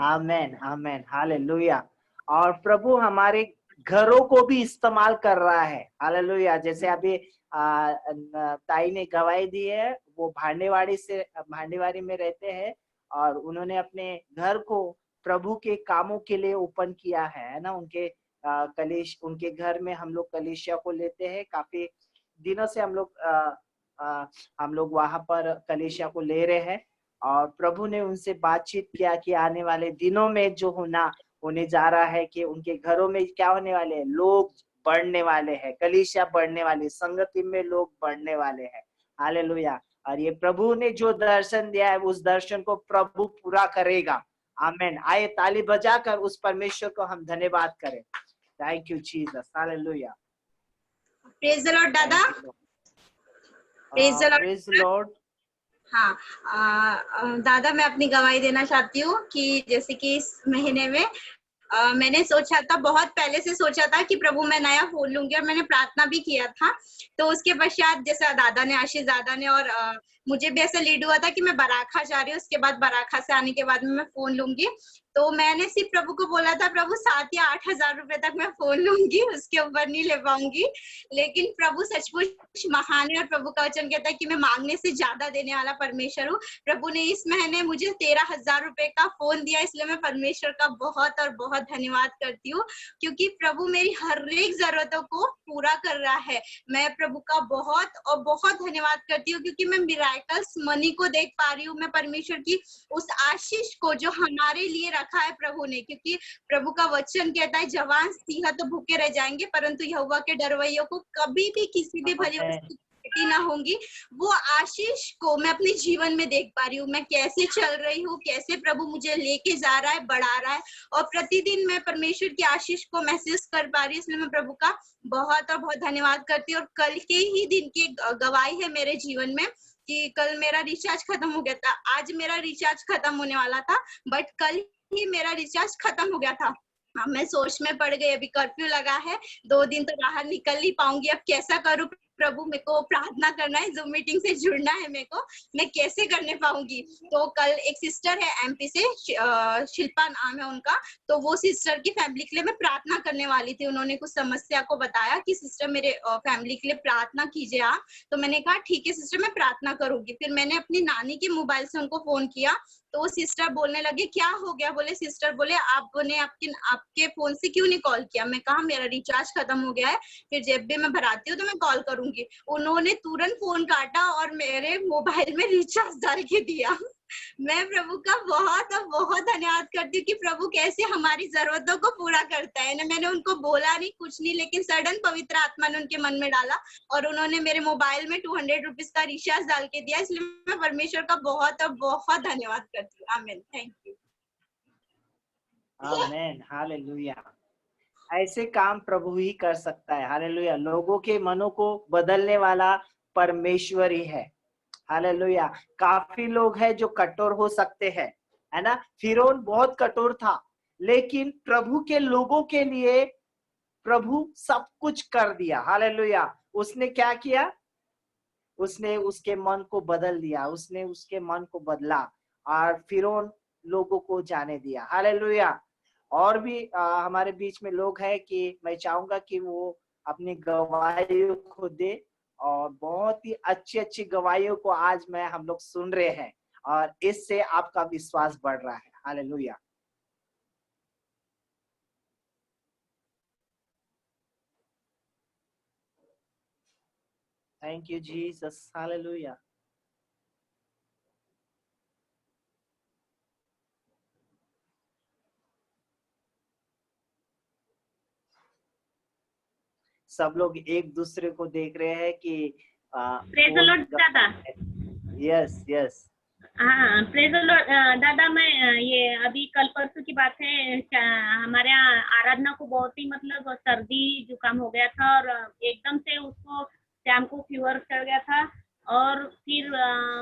आमेन आमेन, हालेलुया। और प्रभु हमारे घरों को भी इस्तेमाल कर रहा है। हालेलुया। जैसे अभी ताई ने गवाही दी है, वो भांडेवाड़ी में रहते हैं और उन्होंने अपने घर को प्रभु के कामों के लिए ओपन किया है ना। उनके घर में हम लोग कलीसिया को लेते हैं। काफी दिनों से हम लोग वहां पर कलीसिया को ले रहे हैं और प्रभु ने उनसे बातचीत किया कि आने वाले दिनों में जो होने जा रहा है कि उनके घरों में क्या होने वाले हैं, लोग बढ़ने वाले हैं, कलीसिया बढ़ने वाली, संगति में लोग बढ़ने वाले हैं। हालेलुया। और ये प्रभु ने जो दर्शन दिया है, उस दर्शन को प्रभु पूरा करेगा। आमेन। आइए ताली बजाकर उस परमेश्वर को हम धन्यवाद करें। Thank you Jesus. Hallelujah. Praise the lord दादा। Praise the lord. हाँ, दादा मैं अपनी गवाही देना चाहती हूँ कि जैसे कि इस महीने में मैंने सोचा था, बहुत पहले से सोचा था कि प्रभु मैं नया फोन लूंगी और मैंने प्रार्थना भी किया था। तो उसके पश्चात जैसा दादा ने, आशीष दादा ने और मुझे भी ऐसा लीड हुआ था कि मैं बराखा जा रही हूँ, उसके बाद बराखा से आने के बाद में मैं फोन लूंगी। तो मैंने सिर्फ प्रभु को बोला था, प्रभु 7 या 8 हजार रुपए तक मैं फोन लूंगी, उसके ऊपर नहीं ले पाऊंगी। लेकिन प्रभु सचमुच महान है और प्रभु का वचन कहता है कि मैं मांगने से ज्यादा देने वाला परमेश्वर हूँ। प्रभु ने इस महीने मुझे 13,000 रुपए का फोन दिया, इसलिए मैं परमेश्वर का बहुत और बहुत धन्यवाद करती हूँ, क्योंकि प्रभु मेरी हर एक जरूरतों को पूरा कर रहा है। मैं प्रभु का बहुत और बहुत धन्यवाद करती हूँ, क्योंकि मैं मिराकल्स मनी को देख पा रही हूँ। मैं परमेश्वर की उस आशीष को जो हमारे लिए रखा है प्रभु ने, क्योंकि प्रभु का वचन कहता है जवान सिंह तो भूखे रह जाएंगे, परंतु यहोवा के डरवैयों को कभी भी किसी भी भली वस्तु ना होंगी। वो आशीष को मैं अपने जीवन में देख पा रही हूँ। मैं कैसे चल रही हूँ, कैसे प्रभु मुझे लेके जा रहा है, बढ़ा रहा है, और प्रतिदिन मैं परमेश्वर की आशीष को महसूस कर पा रही हूँ। इसलिए मैं प्रभु का बहुत और बहुत धन्यवाद करती हूँ। और कल के ही दिन की गवाही है मेरे जीवन में कि कल मेरा रिचार्ज खत्म हो गया था। आज मेरा रिचार्ज खत्म होने वाला था, बट कल ही मेरा रिचार्ज खत्म हो गया था। मैं सोच में पड़ गई, अभी कर्फ्यू लगा है, 2 दिन तो बाहर निकल नहीं पाऊंगी, अब कैसा करूं प्रभु, मेरे को प्रार्थना करना है, जूम मीटिंग से जुड़ना है मेरे को, मैं कैसे करने पाऊंगी। तो कल एक सिस्टर है एमपी से, शिल्पा नाम है उनका, तो वो सिस्टर की फैमिली के लिए मैं प्रार्थना करने वाली थी। उन्होंने कुछ समस्या को बताया कि सिस्टर मेरे फैमिली के लिए प्रार्थना कीजिए आप। तो मैंने कहा ठीक है सिस्टर, मैं प्रार्थना करूंगी। फिर मैंने अपनी नानी के मोबाइल से उनको फोन किया, तो वो सिस्टर बोलने लगे क्या हो गया। बोले सिस्टर बोले आपने आपके फोन से क्यों नहीं कॉल किया। मैं कहा मेरा रिचार्ज खत्म हो गया है, फिर जब भी मैं भराती हूँ तो मैं कॉल करूंगी। उन्होंने तुरंत फोन काटा और मेरे मोबाइल में रिचार्ज डाल के दिया। मैं प्रभु का बहुत और बहुत धन्यवाद करती हूँ कि प्रभु कैसे हमारी जरूरतों को पूरा करता है ना। मैंने उनको बोला नहीं, कुछ नहीं, लेकिन सडन पवित्र आत्मा ने उनके मन में डाला और उन्होंने मेरे मोबाइल में 200 रुपीज का रिचार्ज डाल के दिया। इसलिए मैं परमेश्वर का बहुत और बहुत धन्यवाद करती हूँ। आमीन। Thank you. आमीन। हालेलुया। ऐसे काम प्रभु ही कर सकता है। हालेलुया। लोगों के मनों को बदलने वाला परमेश्वर ही है। हालेलुया। काफी लोग हैं जो कठोर हो सकते हैं, है ना। फिरौन बहुत कठोर था, लेकिन प्रभु के लोगों के लिए प्रभु सब कुछ कर दिया। हालेलुया। उसने क्या किया? उसने उसके मन को बदल दिया, उसने उसके मन को बदला और फिरौन लोगों को जाने दिया। हालेलुया। और भी हमारे बीच में लोग हैं कि मैं चाहूंगा कि वो अपनी गवाहियों को दे, और बहुत ही अच्छी अच्छी गवाहियों को आज हम लोग सुन रहे हैं, और इससे आपका विश्वास बढ़ रहा है। Hallelujah. Thank you Jesus. Hallelujah. सब लोग एक दूसरे को देख रहे हैं कि प्रेज द लॉर्ड दादा। Yes yes. हाँ प्रेज द लॉर्ड दादा। मैं ये अभी कल परसों की बात है, हमारे यहाँ आराधना को बहुत ही मतलब सर्दी जुकाम हो गया था, और एकदम से उसको शाम को फीवर चढ़ गया था, और फिर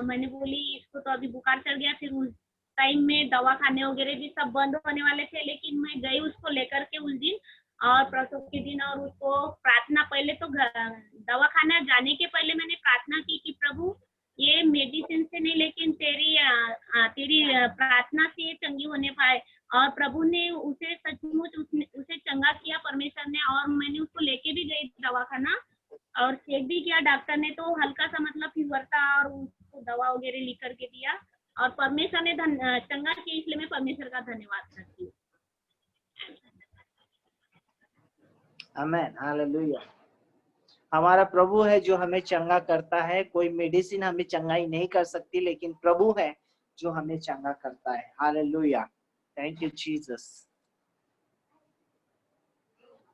मैंने बोली इसको तो अभी बुखार चढ़ गया। फिर उस टाइम में दवा खाने वगैरह भी सब बंद होने वाले थे, लेकिन मैं गई उसको लेकर के उस दिन और प्रसव के दिन, और उसको प्रार्थना, पहले तो दवा खाना जाने के पहले मैंने प्रार्थना की कि प्रभु ये मेडिसिन से नहीं, लेकिन तेरी प्रार्थना से ये चंगी होने पाए। और प्रभु ने उसे सचमुच उसे चंगा किया परमेश्वर ने। और मैंने उसको लेके भी गई दवाखाना और चेक भी किया, डॉक्टर ने तो हल्का सा मतलब फीवर था, और उसको दवा वगैरह लिख करके दिया, और परमेश्वर ने चंगा किया। इसलिए मैं परमेश्वर का धन्यवाद करती हूँ। आमेन। हालेलुया। हमारा प्रभु है जो हमें चंगा करता है। कोई मेडिसिन हमें चंगाई नहीं कर सकती, लेकिन प्रभु है जो हमें चंगा करता है। हालेलुया। Thank you Jesus.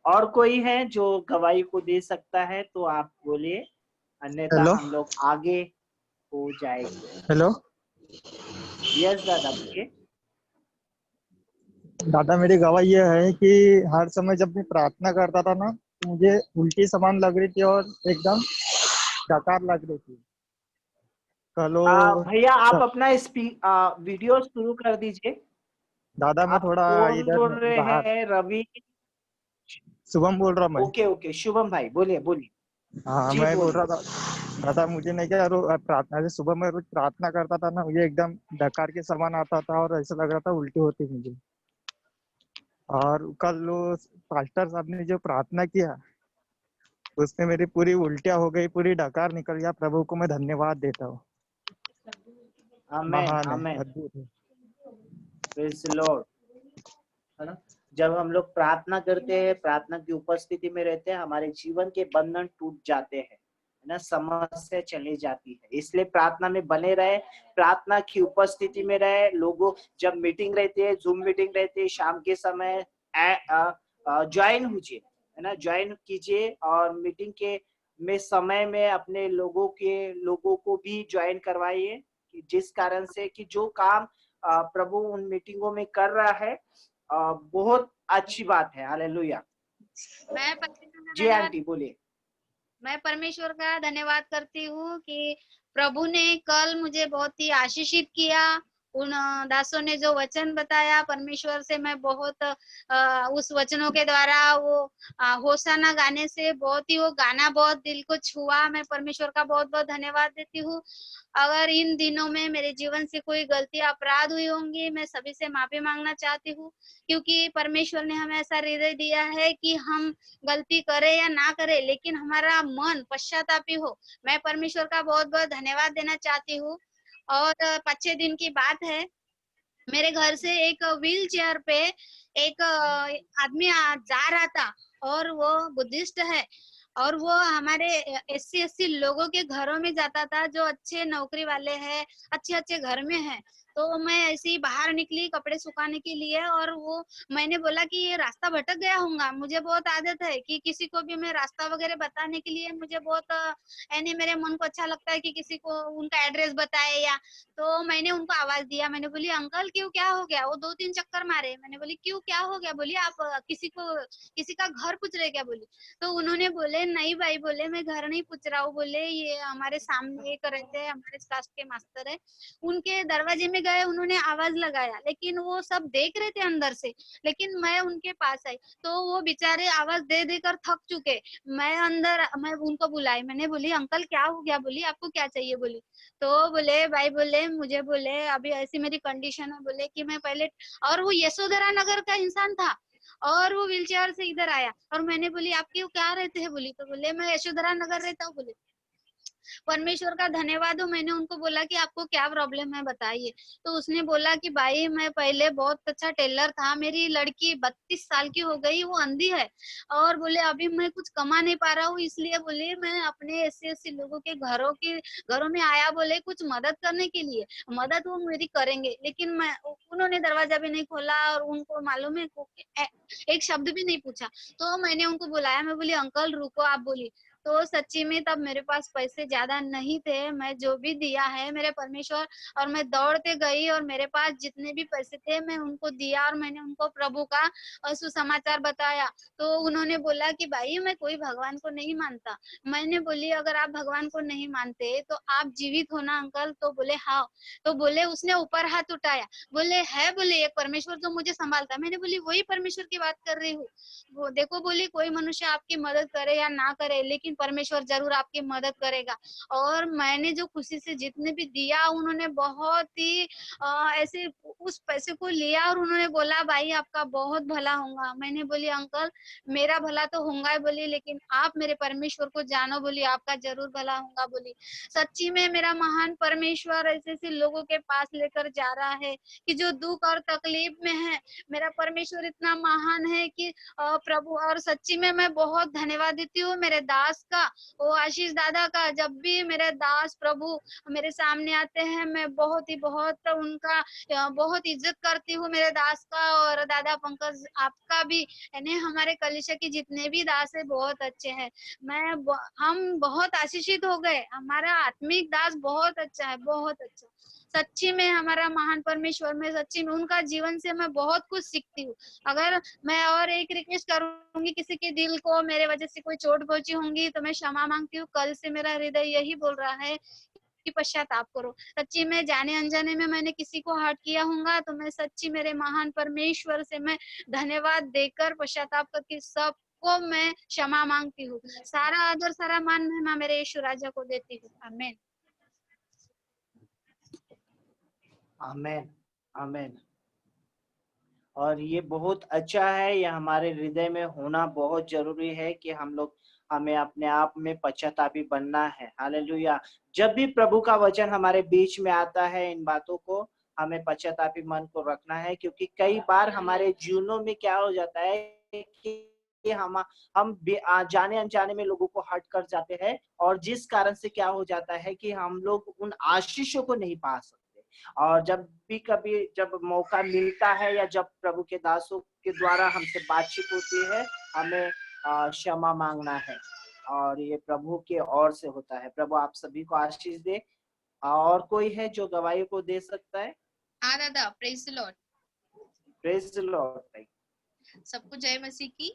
और कोई है जो गवाही को दे सकता है तो आप बोलिए, अन्यथा हम लोग आगे हो जाएंगे। हेलो यस दादा बोलिए। दादा, मेरी गवाही ये है कि हर समय जब मैं प्रार्थना करता था ना, तो मुझे उल्टी समान लग रही थी और एकदम डकार लग रही थी। कलो भैया आप अपना वीडियो शुरू कर दीजिए। दादा मैं आप थोड़ा कौन इधर बोल रहे बाहर, हैं? रवि? शुभम बोल रहा हूँ मैं। ओके ओके, शुभम भाई बोलिए बोलिए। हाँ जी मैं बोल बोलिए। रहा था दादा, मुझे नहीं क्या प्रार्थना, जैसे सुबह में रोज प्रार्थना करता था ना, मुझे एकदम डकार के समान आता था और ऐसा लग रहा था उल्टी होती मुझे। और कल वो पास्टर साहब ने जो प्रार्थना किया उसमें मेरी पूरी उल्टियां हो गई, पूरी डकार निकल गया। प्रभु को मैं धन्यवाद देता हूँ। आमेन महान है, आमेन। अद्भुत है। Praise the Lord. है ना? जब हम लोग प्रार्थना करते हैं, प्रार्थना की उपस्थिति में रहते हैं, हमारे जीवन के बंधन टूट जाते हैं, है ना, समस्या चली जाती है। इसलिए प्रार्थना में बने रहे, प्रार्थना की उपस्थिति में रहे। लोगों जब मीटिंग रहती है, जूम मीटिंग रहती है, शाम के समय ज्वाइन कीजिए, है ना, ज्वाइन कीजिए। और मीटिंग के समय में अपने लोगों को भी ज्वाइन करवाइए, कि जिस कारण से कि जो काम प्रभु उन मीटिंगों में कर रहा है बहुत अच्छी बात है। हालेलुया। जी आंटी बोलिए। मैं परमेश्वर का धन्यवाद करती हूँ कि प्रभु ने कल मुझे बहुत ही आशीषित किया। उन दासों ने जो वचन बताया परमेश्वर से, मैं बहुत उस वचनों के द्वारा वो होसाना गाने से बहुत ही वो गाना बहुत दिल को छुआ। मैं परमेश्वर का बहुत बहुत धन्यवाद देती हूँ। अगर इन दिनों में मेरे जीवन से कोई गलती अपराध हुई होंगी, मैं सभी से माफी मांगना चाहती हूँ, क्योंकि परमेश्वर ने हमें ऐसा हृदय दिया है कि हम गलती करे या ना करे, लेकिन हमारा मन पश्चातापी हो। मैं परमेश्वर का बहुत बहुत धन्यवाद देना चाहती हूँ। और 5-6 दिन की बात है, मेरे घर से एक व्हील चेयर पे एक आदमी जा रहा था, और वो बुद्धिस्ट है, और वो हमारे SC लोगों के घरों में जाता था, जो अच्छे नौकरी वाले हैं, अच्छे अच्छे घर में हैं। तो मैं ऐसे ही बाहर निकली कपड़े सुखाने के लिए, और वो मैंने बोला कि ये रास्ता भटक गया होगा। मुझे बहुत आदत है कि किसी को भी मैं रास्ता वगैरह बताने के लिए मुझे बहुत यानी मेरे मन को अच्छा लगता है कि किसी को उनका एड्रेस बताए या। तो मैंने उनको आवाज दिया, मैंने बोली अंकल क्यों, क्या हो गया? वो 2-3 चक्कर मारे। मैंने बोली क्यों, क्या हो गया? बोली आप किसी का घर पूछ रहे क्या? बोली। तो उन्होंने बोले नहीं भाई, बोले मैं घर नहीं पूछ रहा हूँ, बोले ये हमारे सामने एक रहते हैं, हमारे कास्ट के मास्टर है, उनके दरवाजे में गए, उन्होंने आवाज लगाया, लेकिन वो सब देख रहे थे अंदर से, लेकिन मैं उनके पास आई तो वो बेचारे आवाज दे देकर थक चुके। मैं उनको बुलाई, मैंने बोली अंकल क्या हो गया, बोली आपको क्या चाहिए, बोली तो बोले भाई, बोले मुझे, बोले अभी ऐसी मेरी कंडीशन है, बोले कि मैं पहले, और वो यशोधरा नगर का इंसान था और वो व्हीलचेयर से इधर आया, और मैंने बोली आप क्यों क्या रहते हैं, बोली तो बोले मैं यशोधरा नगर रहता हूँ, बोले परमेश्वर का धन्यवाद हो। मैंने उनको बोला कि आपको क्या प्रॉब्लम है बताइए, तो उसने बोला कि भाई मैं पहले बहुत अच्छा टेलर था, मेरी लड़की 32 साल की हो गई, वो अंधी है, और बोले अभी मैं कुछ कमा नहीं पा रहा हूँ, इसलिए बोले मैं अपने ऐसे लोगों के घरों में आया, बोले कुछ मदद करने के लिए, मदद वो मेरी करेंगे, लेकिन उन्होंने दरवाजा भी नहीं खोला और उनको मालूम है एक शब्द भी नहीं पूछा। तो मैंने उनको बुलाया, मैं बोली अंकल रुको आप, बोली तो सच्ची में तब मेरे पास पैसे ज्यादा नहीं थे, मैं जो भी दिया है मेरे परमेश्वर, और मैं दौड़ते गई और मेरे पास जितने भी पैसे थे मैं उनको दिया, और मैंने उनको प्रभु का सुसमाचार बताया। तो उन्होंने बोला कि भाई मैं कोई भगवान को नहीं मानता। मैंने बोली अगर आप भगवान को नहीं मानते तो आप जीवित हो ना अंकल, तो बोले हाँ। तो बोले उसने ऊपर हाथ उठाया, बोले है, बोले एक परमेश्वर जो मुझे संभालता। मैंने बोली वही परमेश्वर की बात कर रही हूँ, वो देखो बोली कोई मनुष्य आपकी मदद करे या ना करे, लेकिन परमेश्वर जरूर आपकी मदद करेगा। और मैंने जो खुशी से जितने भी दिया, उन्होंने बहुत ही ऐसे उस पैसे को लिया और उन्होंने बोला भाई आपका बहुत भला होगा। मैंने बोली अंकल मेरा भला तो होगा ही, बोली लेकिन आप मेरे परमेश्वर को जानो, बोली आपका जरूर भला होगा। बोली सच्ची में मेरा महान परमेश्वर ऐसे ऐसे लोगों के पास लेकर जा रहा है कि जो दुख और तकलीफ में है, मेरा परमेश्वर इतना महान है कि प्रभु। और सच्ची में मैं बहुत धन्यवाद देती हूँ मेरे दास का, वो आशीष दादा का। जब भी मेरे दास प्रभु मेरे सामने आते हैं, मैं बहुत उनका बहुत इज्जत करती हूँ मेरे दास का। और दादा पंकज आपका भी, यानी हमारे कलिशा के जितने भी दास है बहुत अच्छे हैं। हम बहुत आशीषित हो गए, हमारा आत्मिक दास बहुत अच्छा है, बहुत अच्छा। सच्ची में हमारा महान परमेश्वर में, सच्ची में उनका जीवन से मैं बहुत कुछ सीखती हूँ। अगर मैं और एक रिक्वेस्ट करूंगी, किसी के दिल को मेरे वजह से कोई चोट पहुंची होंगी तो मैं क्षमा मांगती हूँ। कल से मेरा हृदय यही बोल रहा है कि पश्चाताप करो। सच्ची में जाने अनजाने में मैंने किसी को हर्ट किया होगा तो मैं सच्ची मेरे महान परमेश्वर से मैं धन्यवाद देकर पश्चाताप करके सबको मैं क्षमा मांगती हूँ। सारा आदर सारा मान महिमा मेरे यीशु राजा को देती हूँ। आमीन आमेन आमेन। और ये बहुत अच्छा है, ये हमारे हृदय में होना बहुत जरूरी है कि हमें अपने आप में पश्चातापी बनना है। हालेलुया। जब भी प्रभु का वचन हमारे बीच में आता है, इन बातों को हमें पश्चातापी मन को रखना है, क्योंकि कई बार हमारे जीवनों में क्या हो जाता है कि हम जाने अनजाने में लोगों को हर्ट कर जाते हैं, और जिस कारण से क्या हो जाता है कि हम लोग उन आशीषों को नहीं पा सकते। और जब भी कभी जब मौका मिलता है या जब प्रभु के दासों के द्वारा हमसे बातचीत होती है, हमें क्षमा मांगना है, और ये प्रभु के ओर से होता है। प्रभु आप सभी को आशीष दे। और कोई है जो गवाही को दे सकता है? हाँ दादा, praise the Lord. Praise the Lord. सबको जय मसीह की।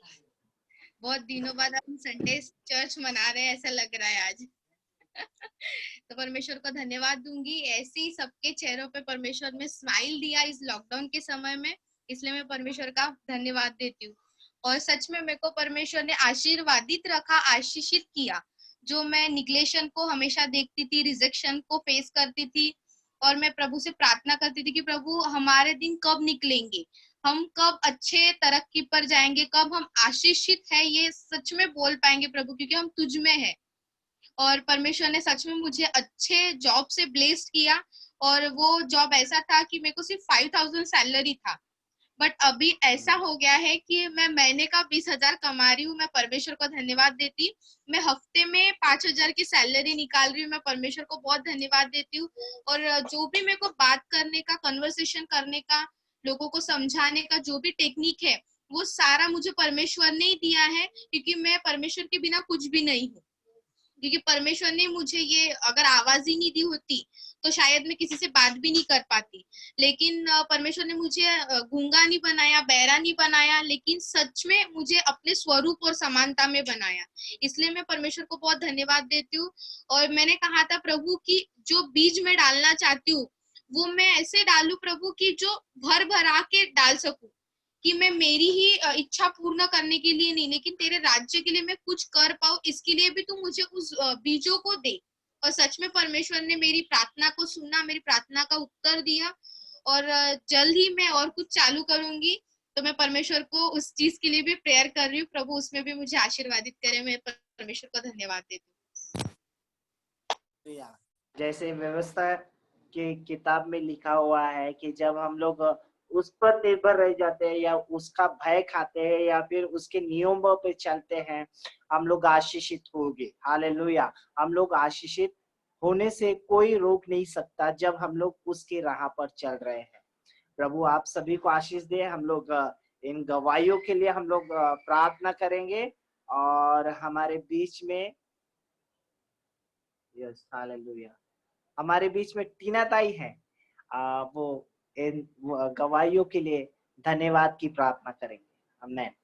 बहुत दिनों बाद हम संडे चर्च मना रहे हैं, ऐसा लग रहा है आज। तो परमेश्वर को धन्यवाद दूंगी, ऐसे ही सबके चेहरों पे परमेश्वर ने स्माइल दिया इस लॉकडाउन के समय में, इसलिए मैं परमेश्वर का धन्यवाद देती हूँ। और सच में मेरे को परमेश्वर ने आशीर्वादित रखा, आशीषित किया। जो मैं निग्लेशन को हमेशा देखती थी, रिजेक्शन को फेस करती थी, और मैं प्रभु से प्रार्थना करती थी कि प्रभु हमारे दिन कब निकलेंगे, हम कब अच्छे तरक्की पर जाएंगे, कब हम आशीषित है ये सच में बोल पाएंगे प्रभु, क्योंकि हम तुझ में है। और परमेश्वर ने सच में मुझे अच्छे जॉब से ब्लेस्ड किया, और वो जॉब ऐसा था कि मेरे को सिर्फ 5,000 सैलरी था, बट अभी ऐसा हो गया है कि मैं महीने का 20,000 कमा रही हूँ। मैं परमेश्वर को धन्यवाद देती। मैं हफ्ते में 5,000 की सैलरी निकाल रही हूँ। मैं परमेश्वर को बहुत धन्यवाद देती हूँ। और जो भी मेरे को बात करने का, कन्वर्सेशन करने का, लोगों को समझाने का जो भी टेक्निक है, वो सारा मुझे परमेश्वर ने ही दिया है, क्योंकि मैं परमेश्वर के बिना कुछ भी नहीं हूँ। क्योंकि परमेश्वर ने मुझे ये अगर आवाज ही नहीं दी होती तो शायद मैं किसी से बात भी नहीं कर पाती। लेकिन परमेश्वर ने मुझे गूंगा नहीं बनाया, बहरा नहीं बनाया, लेकिन सच में मुझे अपने स्वरूप और समानता में बनाया। इसलिए मैं परमेश्वर को बहुत धन्यवाद देती हूँ। और मैंने कहा था प्रभु कि जो बीज मैं डालना चाहती हूँ वो मैं ऐसे डालूं प्रभु कि जो भर भरा के डाल सकूं, कि मैं मेरी ही इच्छा पूर्ण करने के लिए नहीं, लेकिन तेरे राज्य के लिए मैं कुछ कर पाऊं, इसके लिए भी तू मुझे उस बीजों को दे। और सच में परमेश्वर ने मेरी प्रार्थना को सुना, मेरी प्रार्थना का उत्तर दिया, और जल्द ही मैं और कुछ चालू करूंगी। तो मैं परमेश्वर को उस चीज के लिए भी प्रेयर कर रही हूँ, प्रभु उसमें भी मुझे आशीर्वादित करे। मैं परमेश्वर को धन्यवाद देती हूँ। जैसे व्यवस्था के किताब में लिखा हुआ है कि जब हम लोग उस पर निर्भर रह जाते हैं या उसका भय खाते हैं या फिर उसके नियमों पे चलते हैं, हम लोग आशीषित होंगे। हालेलुया। हम लोग आशीषित होने से कोई रोक नहीं सकता जब हम लोग उसके राह पर चल रहे हैं। प्रभु आप सभी को आशीष दे। हम लोग इन गवाहियों के लिए हम लोग प्रार्थना करेंगे और हमारे बीच में यस हालेलुया हमारे बीच में टीना ताई है, वो इन गवाहियों के लिए धन्यवाद की प्रार्थना करेंगे। आमीन।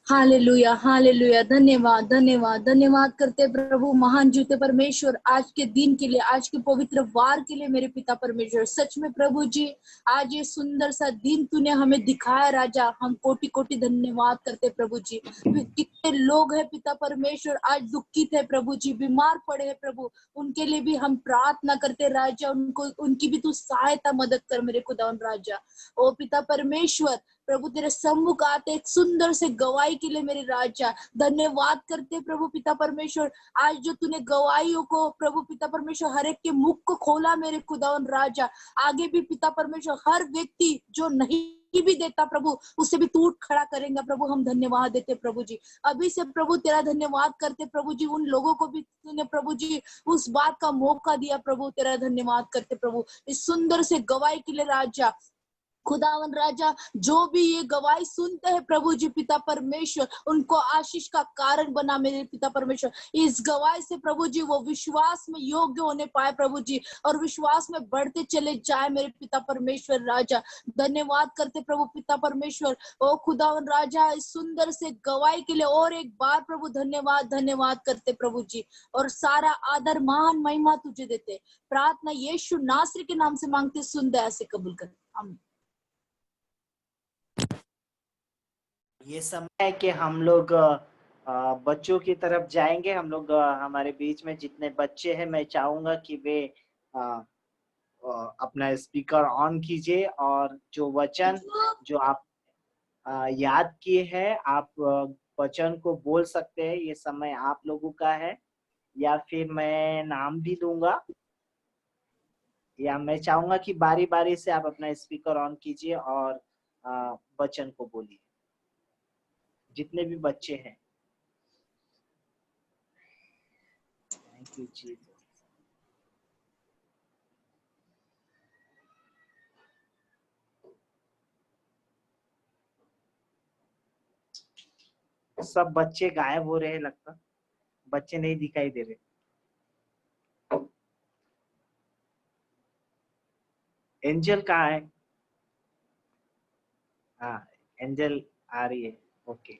Hallelujah hallelujah. धन्यवाद धन्यवाद धन्यवाद करते प्रभु महान जीते परमेश्वर, आज के दिन के लिए, आज के पवित्र वार के लिए मेरे पिता परमेश्वर। सच में प्रभु जी, आज ये सुंदर सा दिन तूने हमें दिखाया राजा, हम कोटि कोटि धन्यवाद करते प्रभु जी। कितने लोग हैं पिता परमेश्वर आज दुखित है प्रभु जी, बीमार पड़े हैं प्रभु, उनके लिए भी हम प्रार्थना करते राजा, उनको उनकी भी तू सहायता मदद कर मेरे खुदावन राजा। ओ पिता परमेश्वर प्रभु तेरे सम्मुख आते एक सुंदर से गवाही के लिए मेरे राजा धन्यवाद करते प्रभु पिता परमेश्वर। आज जो तूने गवाहियों को प्रभु पिता परमेश्वर हर एक के मुख को खोला मेरे खुदावन राजा, आगे भी पिता परमेश्वर हर व्यक्ति जो नहीं भी देता प्रभु उससे भी तू खड़ा करेंगे प्रभु। हम धन्यवाद देते प्रभु जी, अभी से प्रभु तेरा धन्यवाद करते प्रभु जी। उन लोगों को भी तूने प्रभु जी उस बात का मौका दिया प्रभु, तेरा धन्यवाद करते प्रभु इस सुंदर से गवाही के लिए राजा। खुदावन राजा जो भी ये गवाही सुनते हैं प्रभु जी पिता परमेश्वर, उनको आशीष का कारण बना मेरे पिता परमेश्वर। इस गवाही से प्रभु जी वो विश्वास में योग्य होने पाए प्रभु जी, और विश्वास में बढ़ते चले जाए मेरे पिता परमेश्वर राजा। धन्यवाद करते प्रभु पिता परमेश्वर। ओ खुदावन राजा इस सुंदर से गवाही के लिए और एक बार प्रभु धन्यवाद धन्यवाद करते प्रभु जी, और सारा आदर मान महिमा तुझे देते। प्रार्थना यीशु नासरी के नाम से मांगते, सुन दया से कबूल कर, आमीन। ये समय है कि हम लोग बच्चों की तरफ जाएंगे। हम लोग हमारे बीच में जितने बच्चे हैं मैं चाहूंगा कि वे अपना स्पीकर ऑन कीजिए और जो वचन जो आप याद किए हैं आप वचन को बोल सकते हैं। ये समय आप लोगों का है, या फिर मैं नाम भी दूंगा, या मैं चाहूंगा कि बारी बारी से आप अपना स्पीकर ऑन कीजिए और वचन को बोलिए, जितने भी बच्चे हैं। Thank you Jesus. सब बच्चे गायब हो रहे हैं, लगता बच्चे नहीं दिखाई दे रहे। एंजल कहाँ है? हाँ एंजल आ रही है, okay.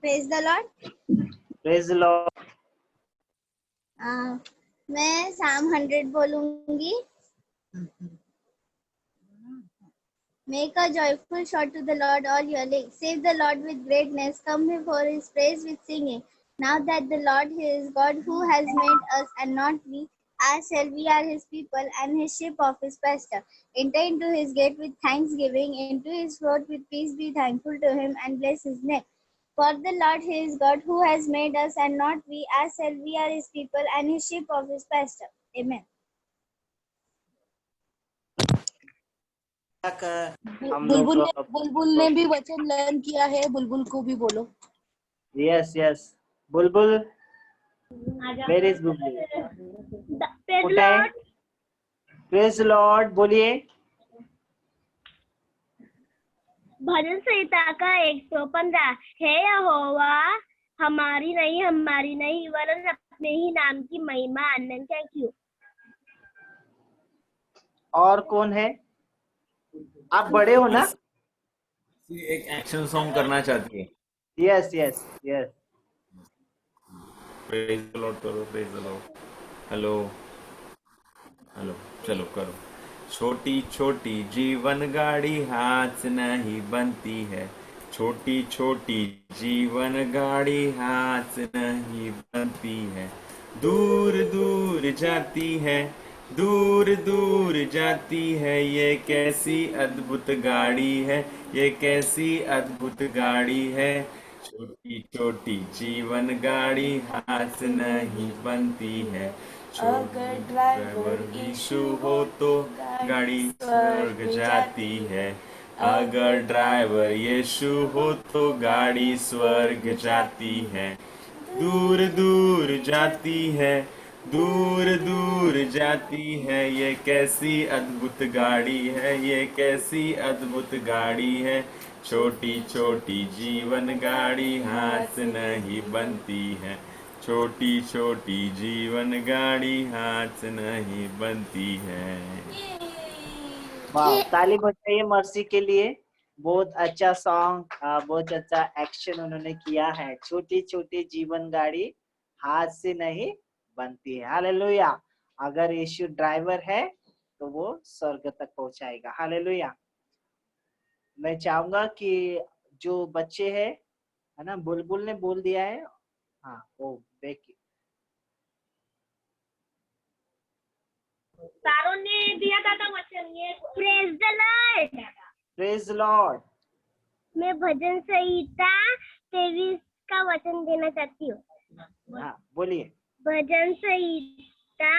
Praise the Lord. Praise the Lord. मैं साम 100 बोलूंगी। Make a joyful shout to the Lord, all your legs. Save the Lord with greatness. Come before his praise with singing. Now that the Lord he is God who has made us and not we, ourselves we are his people and his sheep of his pasture. Enter into his gate with thanksgiving, into his court with peace. Be thankful to him and bless his name. For the Lord he is God who has made us and not we, ourselves we are his people and his sheep of his pasture. Amen. बुलबुल ने भी वचन learn किया है, बुलबुल को भी बोलो। Yes yes Bulbul, where is Bulbul? Praise Lord बोलिए। भजन संहिता का 115। हे यहोवा हमारी नहीं वरन अपने ही नाम की महिमा आनंद। Thank you. और कौन है? आप बड़े हो ना? एक एक्शन सॉन्ग करना चाहती है। Yes yes yes. Praise the lord करो, praise the lord. Hello hello, चलो करो। छोटी छोटी जीवन गाड़ी हाथ से नहीं बनती है, छोटी छोटी जीवन गाड़ी हाथ से नहीं बनती है, दूर दूर जाती है, दूर दूर जाती है, ये कैसी अद्भुत गाड़ी है, ये कैसी अद्भुत गाड़ी है, छोटी छोटी जीवन गाड़ी हाथ से नहीं बनती है, अगर ड्राइवर यीशु हो तो गाड़ी स्वर्ग जाती है, अगर ड्राइवर यीशु हो तो गाड़ी स्वर्ग जाती है, दूर दूर जाती है, दूर दूर जाती है, ये कैसी अद्भुत गाड़ी है, ये कैसी अद्भुत गाड़ी है, छोटी छोटी जीवन गाड़ी हाथ से नहीं बनती है, छोटी छोटी जीवन गाड़ी हाथ से नहीं बनती है। वाह, ताली बजाइए मर्सी के लिए। बहुत अच्छा सॉन्ग, बहुत अच्छा एक्शन उन्होंने किया है। छोटी छोटी जीवन गाड़ी हाथ से नहीं बनती है। हालेलुया। अगर यीशु ड्राइवर है तो वो स्वर्ग तक पहुंचाएगा। हालेलुया। मैं चाहूंगा कि जो बच्चे हैं, है ना, बुलबुल ने बोल दिया है। हाँ, वो बेकी सारों ने दिया था वचन, ये praise the Lord. Praise Lord. मैं भजन संहिता 23 का वचन देना चाहती हूँ। हाँ, बोलिए। भजन संहिता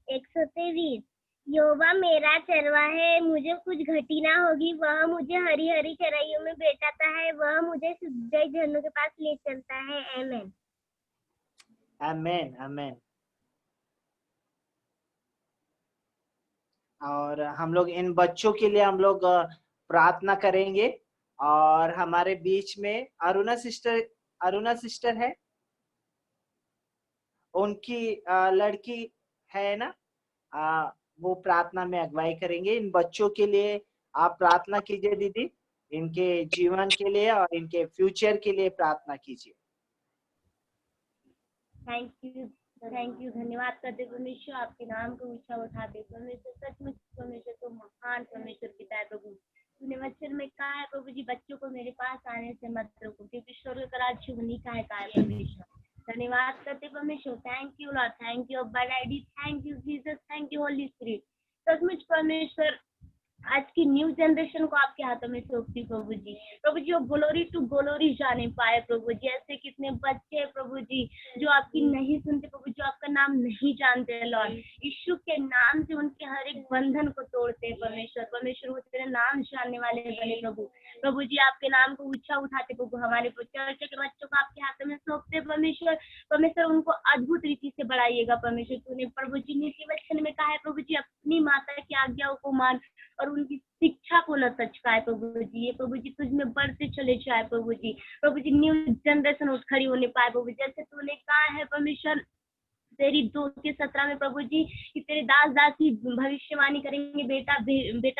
123। यहोवा मेरा चरवा है, मुझे कुछ घटी ना होगी। वह मुझे हरी हरी चराइयों में बैठाता है, वह मुझे सिद्धे झरनों के पास ले चलता है। आमेन आमेन आमेन। और हम लोग इन बच्चों के लिए हम लोग प्रार्थना करेंगे। और हमारे बीच में अरुणा सिस्टर है, उनकी लड़की है ना, वो प्रार्थना में अगुवाई करेंगे। इन बच्चों के लिए आप प्रार्थना कीजिए दीदी, इनके जीवन के लिए और इनके फ्यूचर के लिए प्रार्थना कीजिए। Thank you. धन्यवाद करते परमेश्वर, आपके नाम को ऊंचा उठाते परमेश्वर। सचमुच परमेश्वर तो महान परमेश्वर पिता है प्रभु। तूने वचन में कहा है प्रभु जी, बच्चों को मेरे पास आने से मत रोको, क्योंकि स्वर्ग का राज्य उन्हीं का है परमेश्वर। धन्यवाद करते परमेश्वर। Thank you lord, thank you अब्बा daddy, thank you Jesus, thank you holy spirit. सचमुच परमेश्वर, आज की न्यू जनरेशन को आपके हाथों में सौंपती हूं प्रभु जी। प्रभु जी, वो ग्लोरी टू ग्लोरी जाने पाए प्रभु जी। ऐसे कितने बच्चे हैं प्रभु जी जो आपकी नहीं सुनते प्रभु, जो आपका नाम नहीं जानते लॉर्ड। यीशु के नाम से उनके हर एक बंधन को तोड़ते हैं परमेश्वर। वो तेरे नाम जानने वाले बने प्रभु। प्रभु जी, आपके नाम को ऊंचा उठाते प्रभु, हमारे चर्च के बच्चों को आपके हाथों में सौंपते परमेश्वर। उनको अद्भुत रीति से बढ़ाइएगा परमेश्वर। तूने प्रभु जी नीति वचन में कहा है प्रभु जी, अपनी माता की आज्ञाओं को मान और उनकी शिक्षा को न सचकाए प्रभु जी। ये प्रभु जी तुझ में बढ़ते चले जाए प्रभु जी। प्रभु जी, न्यू जनरेशन उठ खड़ी होने पाए प्रभु, जैसे तूने कहा है परमेश्वर तेरी 2:17 में प्रभु जी कि तेरे दास दासी भविष्यवाणी करेंगे, बेटा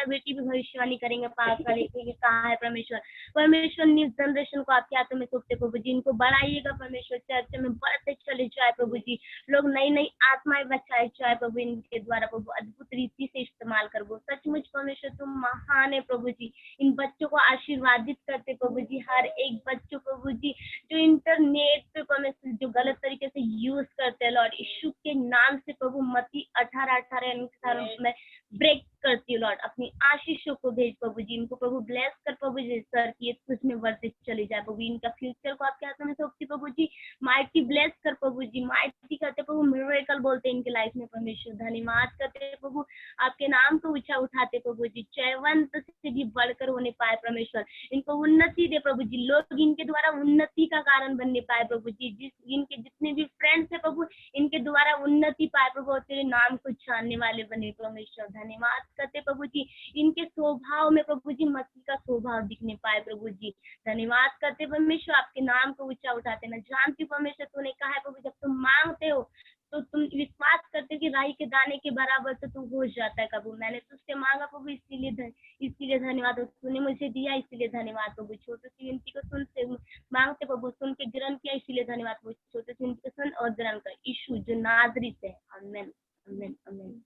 बेटी भी भविष्यवाणी करेंगे कहा है परमेश्वर। न्यू जनरेशन को आपके हाथों में सौंपते प्रभु जी, इनको बढ़ाइएगा परमेश्वर। चर्च में बढ़ते चले जाए प्रभु जी, लोग नई नई आत्माएं बचाए जाए प्रभु, इनके द्वारा प्रभु अद्भुत रीति से इस्तेमाल कर। सचमुच परमेश्वर तुम महान है प्रभु जी। इन बच्चों को आशीर्वादित करते प्रभु जी, हर एक बच्चों प्रभु जी जो इंटरनेट पे परमेश्वर जो गलत तरीके से यूज करते हैं लॉर्ड, यीशु के नाम से प्रभु मत्ती 18:18 अनुसार में ब्रेक करती है लॉर्ड। अपनी आशीषों को भेज प्रभु जी, इनको प्रभु ब्लेस कर प्रभु जी, सर की ये कुछ में बढ़ते चले जाए प्रभु। इनका फ्यूचर को आपके हाथों में सौंपती प्रभु जी, माइटी ब्लेस कर प्रभु जी, माइटी करते प्रभु, मिरेकल बोलते इनके लाइफ में परमेश्वर। धन्यवाद करते प्रभु, आपके नाम को ऊंचा उठाते प्रभु जी, जयवंत से भी बढ़कर होने पाए परमेश्वर। इनको उन्नति दे प्रभु जी, लोग इनके द्वारा उन्नति का कारण बनने पाए प्रभु जी। इनके जितने भी फ्रेंड्स है प्रभु, इनके इनके द्वारा उन्नति पाए प्रभु, और तेरे नाम को जानने वाले बने परमेश्वर। धन्यवाद करते प्रभु जी, इनके स्वभाव में प्रभु जी मसीह का स्वभाव दिखने पाए प्रभु जी। धन्यवाद करते परमेश्वर, आपके नाम को ऊंचा उठाते। मैं जानती हूँ परमेश्वर, तूने कहा है प्रभु, जब तुम मांगते हो तो तुम विश्वास करते हो कि राई के दाने के बराबर तो तू हो जाता है प्रभु। मैंने तुझसे मांगा प्रभु, इसीलिए धन्यवाद। तूने मुझे दिया, इसीलिए धन्यवाद प्रभु। छोटी सी विनती को सुन से मांगते प्रभु, सुन के ग्रहण किया, इसीलिए धन्यवाद प्रभु। छोटे सी विनती को सुन और ग्रहण कर, यीशु जो नाजरी से। आमीन आमीन आमीन।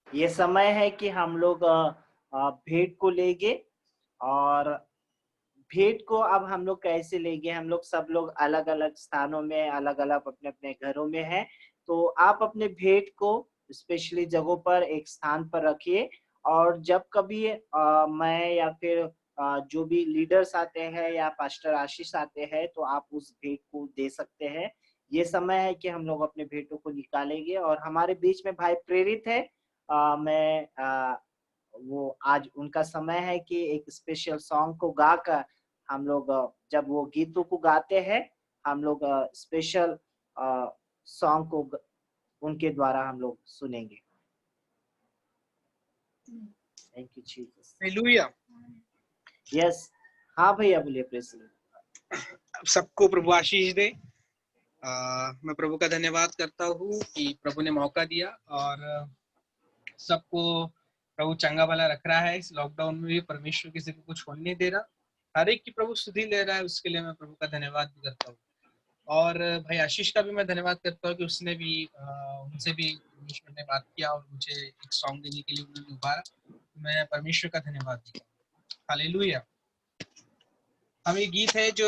ये समय है कि हम लोग भेंट को लेंगे, और भेंट को अब हम लोग कैसे लेंगे? हम लोग सब लोग अलग अलग स्थानों में, अलग अलग अपने अपने घरों में हैं, तो आप अपने भेंट को स्पेशली जगहों पर एक स्थान पर रखिए, और जब कभी मैं या फिर जो भी लीडर्स आते हैं या पास्टर आशीष आते हैं, तो आप उस भेंट को दे सकते हैं। ये समय है कि हम लोग अपने भेंटों को निकालेंगे, और हमारे बीच में भाई प्रेरित है, वो आज उनका समय है कि एक स्पेशल सॉन्ग को गाकर हम लोग, जब वो गीतों को गाते हैं, हम लोग स्पेशल सॉन्ग को उनके द्वारा हम लोग सुनेंगे। Thank you Jesus. Hallelujah. Yes, हाँ भैया बोलिए। प्रेज सबको प्रभु आशीष दे। मैं प्रभु का धन्यवाद करता हूँ कि प्रभु ने मौका दिया और सबको प्रभु चंगा भला रख रहा है। इस लॉकडाउन में भी परमेश्वर किसी को कुछ होने नहीं दे रहा, हर एक की प्रभु स्तुति ले रहा है। उसके लिए मैं प्रभु का धन्यवाद भी करता हूँ, और भाई आशीष का भी मैं धन्यवाद करता हूँ कि उसने भी उनसे भी परमेश्वर ने बात किया और मुझे एक सॉन्ग देने के लिए उन्होंने उभारा। मैं परमेश्वर का धन्यवाद देता हूँ। हालेलुया। हम ये गीत है जो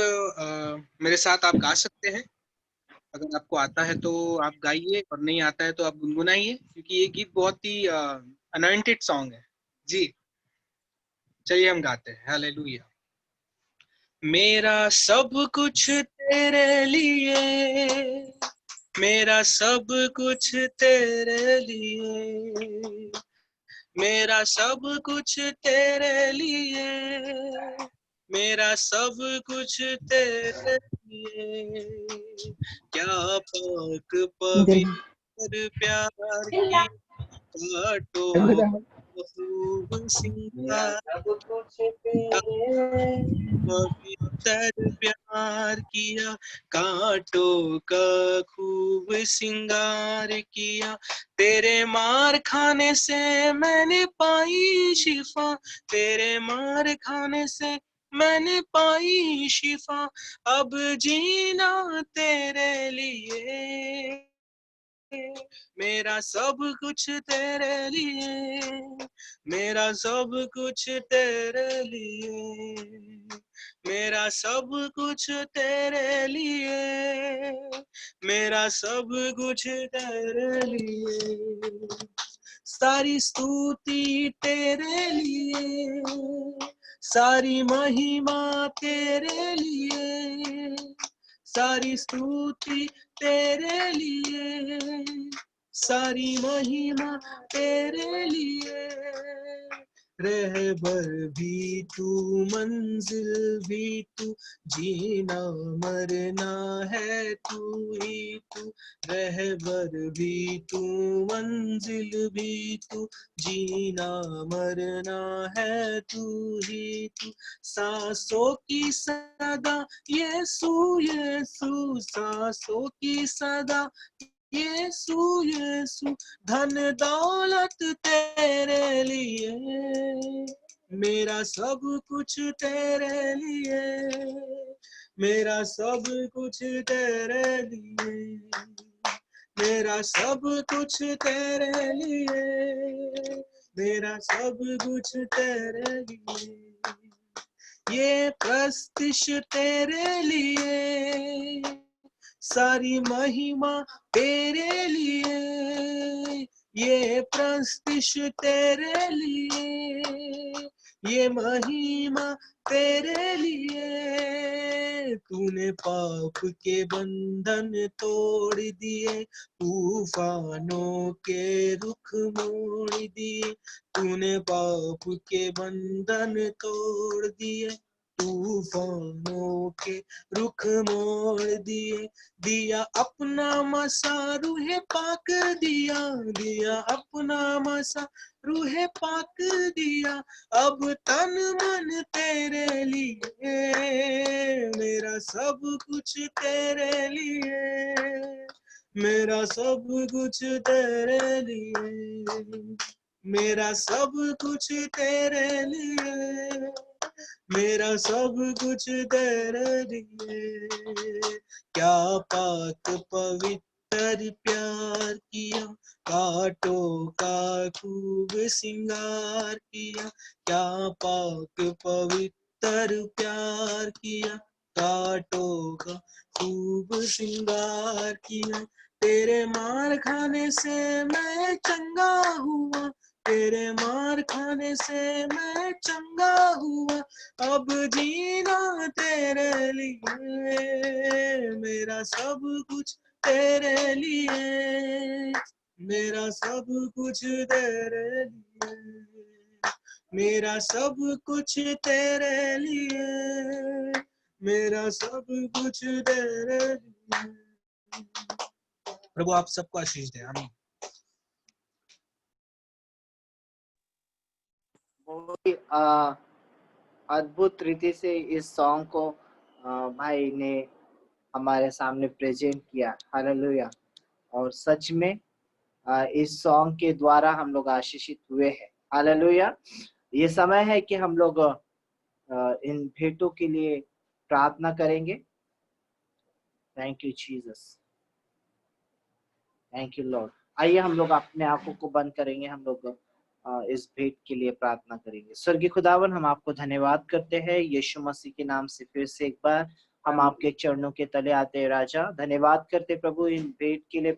मेरे साथ आप गा सकते हैं। अगर आपको आता है तो आप गाइए, और नहीं आता है तो आप गुनगुनाइए, क्योंकि ये गीत बहुत ही अनॉइंटेड सॉन्ग है जी। चलिए हम गाते हैं। हालेलुया। मेरा सब कुछ तेरे लिए, मेरा सब कुछ तेरे लिए, मेरा सब कुछ तेरे लिए, मेरा सब कुछ तेरे लिए। क्या पाक पवित्र प्यार की काटो खूब सिंगार, पवित्र प्यार किया कांटों का खूब सिंगार किया। तेरे मार खाने से मैंने पाई शिफा, तेरे मार खाने से मैंने पाई शिफा। अब जीना तेरे लिए, मेरा सब कुछ तेरे लिए, मेरा सब कुछ तेरे लिए, मेरा सब कुछ तेरे लिए, मेरा सब कुछ तेरे लिए। सारी स्तुति तेरे लिए, सारी महिमा तेरे लिए, सारी स्तुति तेरे लिए, सारी महिमा तेरे लिए। रहबर भी तू, मंजिल भी तू, जीना मरना है तू ही तू। रहबर भी तू, मंजिल भी तू, जीना मरना है तू ही तू। सांसों की सदा यीशु यीशु, सांसों की सदा यीशु यीशु। धन दौलत तेरे लिए, मेरा सब कुछ तेरे लिए, मेरा सब कुछ तेरे लिए, मेरा सब कुछ तेरे लिए, मेरा सब कुछ तेरे लिए। ये प्रस्तिश तेरे लिए, सारी महिमा तेरे लिए। ये प्रस्तिश तेरे लिए, ये महिमा तेरे लिए। तूने पाप के बंधन तोड़ दिए, तूफानों के रुख मोड़ दिए। तूने पाप के बंधन तोड़ दिए, तूफानों के रुख मोड़ दिए, दिया अपना मसा रूहे पाक दिया, दिया अपना मसा रूहे पाक दिया। अब तन मन तेरे लिए, मेरा सब कुछ तेरे लिए, मेरा सब कुछ तेरे लिए, मेरा सब कुछ तेरे लिए, मेरा सब कुछ तेरे लिए। क्या पाक पवित्र प्यार किया, कांटों का खूब सिंगार किया, क्या पाक पवित्र प्यार किया, कांटों का खूब सिंगार किया। तेरे मार खाने से मैं चंगा हुआ, तेरे मार खाने से मैं चंगा हुआ। अब जीना तेरे लिए, मेरा सब कुछ तेरे लिए, मेरा सब कुछ तेरे लिए, मेरा सब कुछ तेरे लिए, मेरा सब कुछ तेरे लिए। प्रभु आप सबको आशीष दे। आमीन। बहुत ही अद्भुत रीति से इस सॉन्ग को भाई ने हमारे सामने प्रेजेंट किया। हालेलुया। और सच में इस सॉन्ग के द्वारा हम लोग आशीषित हुए हैं। हालेलुया। ये समय है कि हम लोग इन भेंटों के लिए प्रार्थना करेंगे। Thank you Jesus, thank you Lord. आइए हम लोग अपने आंखों को बंद करेंगे, हम लोग इस भेंट के लिए प्रार्थना करेंगे। स्वर्गीय खुदावन, हम आपको धन्यवाद करते हैं यीशु मसीह के नाम से फिर से एक बार हम आपके चरणों के तले आते हैं राजा। धन्यवाद करते प्रभु इन भेंट के लिए।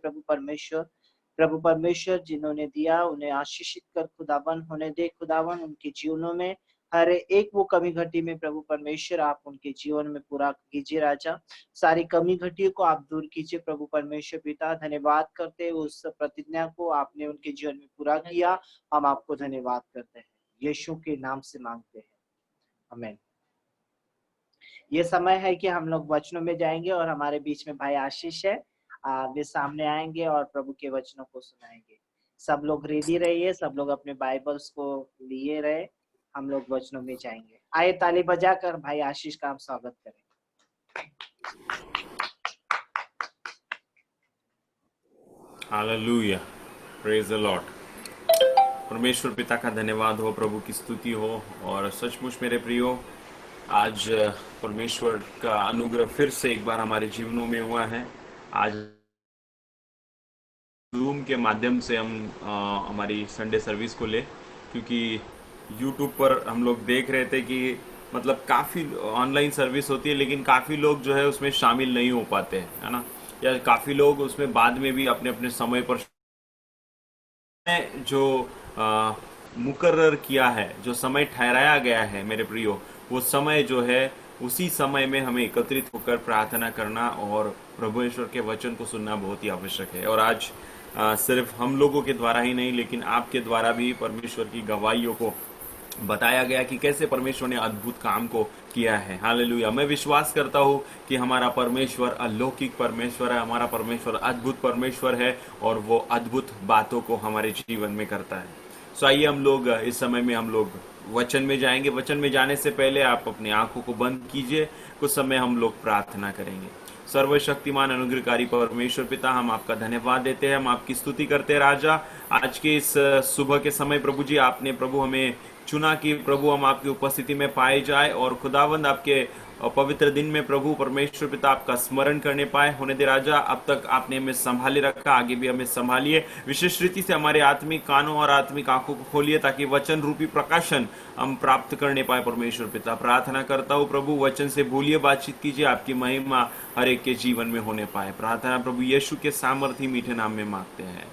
प्रभु परमेश्वर जिन्होंने दिया उन्हें आशीषित कर खुदावन होने दे। खुदावन उनके जीवनों में हर एक वो कमी घटी में प्रभु परमेश्वर आप उनके जीवन में पूरा कीजिए राजा। सारी कमी घटियों को आप दूर कीजिए प्रभु परमेश्वर पिता। धन्यवाद करते उस प्रतिज्ञा को आपने उनके जीवन में पूरा किया, हम आपको धन्यवाद करते हैं। यीशु के नाम से मांगते हैं, आमीन। ये समय है कि हम लोग वचनों में जाएंगे और हमारे बीच में भाई आशीष है, वे सामने आएंगे और प्रभु के वचनों को सुनाएंगे। सब लोग रेडी रहिए, सब लोग अपने बाइबल्स को लिए रहे, हम लोग वचनों में जाएंगे। आइए ताली बजाकर भाई आशीष का हम स्वागत करें। Hallelujah, praise the Lord. परमेश्वर पिता का धन्यवाद हो, प्रभु की स्तुति हो। और सचमुच मेरे प्रियो, आज परमेश्वर का अनुग्रह फिर से एक बार हमारे जीवनों में हुआ है। आज जूम के माध्यम से हम हमारी संडे सर्विस को ले, क्योंकि यूट्यूब पर हम लोग देख रहे थे कि मतलब काफ़ी ऑनलाइन सर्विस होती है लेकिन काफ़ी लोग जो है उसमें शामिल नहीं हो पाते हैं, है ना, या काफ़ी लोग उसमें बाद में भी अपने अपने समय पर जो मुकर्रर किया है, जो समय ठहराया गया है मेरे प्रियो, वो समय जो है उसी समय में हमें एकत्रित होकर प्रार्थना करना और प्रभु ईश्वर के वचन को सुनना बहुत ही आवश्यक है। और आज सिर्फ हम लोगों के द्वारा ही नहीं लेकिन आपके द्वारा भी परमेश्वर की गवाहियों को बताया गया कि कैसे परमेश्वर ने अद्भुत काम को किया है। हालेलुया। मैं विश्वास करता हूँ कि हमारा परमेश्वर अलौकिक परमेश्वर है, हमारा परमेश्वर अद्भुत परमेश्वर है और वो अद्भुत बातों को हमारे जीवन में करता है। सो आइए हम लोग इस समय में हम लोग वचन में जाएंगे। वचन में जाने से पहले आप अपनी आंखों को बंद कीजिए, कुछ समय हम लोग प्रार्थना करेंगे। सर्वशक्तिमान अनुग्रहकारी परमेश्वर पिता, हम आपका धन्यवाद देते हैं, हम आपकी स्तुति करते हैं राजा। आज के इस सुबह के समय प्रभु जी आपने प्रभु हमें चुना कि प्रभु हम आपकी उपस्थिति में पाए जाए और खुदावंद आपके पवित्र दिन में प्रभु परमेश्वर पिता आपका स्मरण करने पाए होने दे राजा। अब तक आपने हमें संभाले रखा, आगे भी हमें संभालिए। विशेष रीति से हमारे आत्मिक कानों और आत्मिक आंखों को खोलिए ताकि वचन रूपी प्रकाशन हम प्राप्त करने पाए। परमेश्वर पिता प्रार्थना करता हूँ प्रभु वचन से बोलिए, बातचीत कीजिए, आपकी महिमा हर एक के जीवन में होने पाए। प्रार्थना प्रभु यीशु के सामर्थ्य मीठे नाम में मांगते हैं,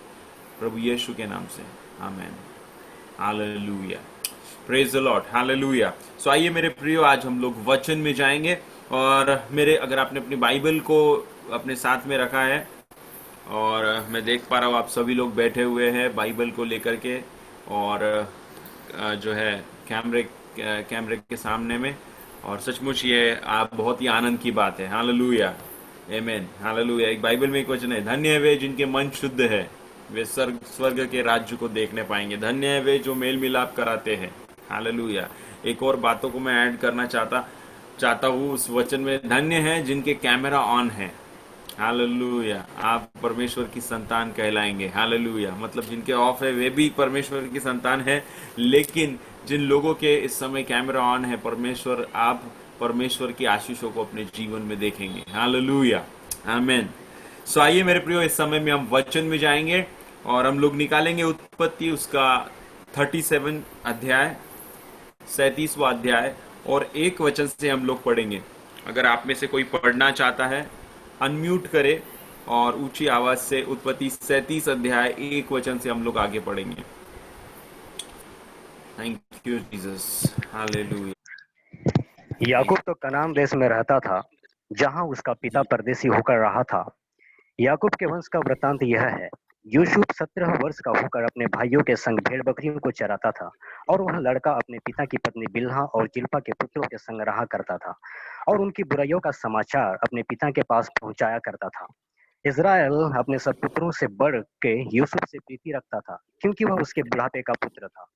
प्रभु यीशु के नाम से, आमीन। Hallelujah, praise the lord, hallelujah. So आइए मेरे प्रियो, आज हम लोग वचन में जाएंगे। और मेरे अगर आपने अपनी बाइबल को अपने साथ में रखा है और मैं देख पा रहा हूँ आप सभी लोग बैठे हुए हैं बाइबल को लेकर के और जो है कैमरे के सामने में, और सचमुच ये आप बहुत ही आनंद की बात है। हालेलुया, आमीन, हालेलुया। एक बाइबल में एक वचन है, धन्य है वे जिनके मन शुद्ध है, वे स्वर्ग के राज्य को देखने पाएंगे। धन्य है वे जो मेल मिलाप कराते हैं। हालेलुया। एक और बातों को मैं ऐड करना चाहता हूँ उस वचन में, धन्य है जिनके कैमरा ऑन है। हालेलुया, आप परमेश्वर की संतान कहलाएंगे। हालेलुया, मतलब जिनके ऑफ है वे भी परमेश्वर की संतान है, लेकिन जिन लोगों के इस समय कैमरा ऑन है, आप परमेश्वर की आशीषों को अपने जीवन में देखेंगे। हालेलुया, आमीन। सो आइए मेरे प्रियो, इस समय में हम वचन में जाएंगे और हम लोग निकालेंगे उत्पत्ति उसका 37 अध्याय, 37वां अध्याय, और एक वचन से हम लोग पढ़ेंगे। अगर आप में से कोई पढ़ना चाहता है, अनम्यूट करे और ऊंची आवाज से उत्पत्ति 37 अध्याय 1 वचन से हम लोग आगे पढ़ेंगे। Thank you Jesus, hallelujah. याकूब तो कनान देश में रहता था, जहां उसका पिता परदेसी होकर रहा था। याकूब के वंश का वृतांत यह है। यूसुफ 17 वर्ष का होकर अपने भाइयों के संग भेड़ बकरियों को चराता था, और वह लड़का अपने पिता की पत्नी बिल्हा और जिल्पा के पुत्रों के संग रहा करता था, और उनकी बुराइयों का समाचार अपने पिता के पास पहुंचाया करता था। इज़राइल अपने सब पुत्रों से बढ़ के यूसुफ से प्रीति रखता था, क्योंकि वह उसके बुढ़ापे का पुत्र था,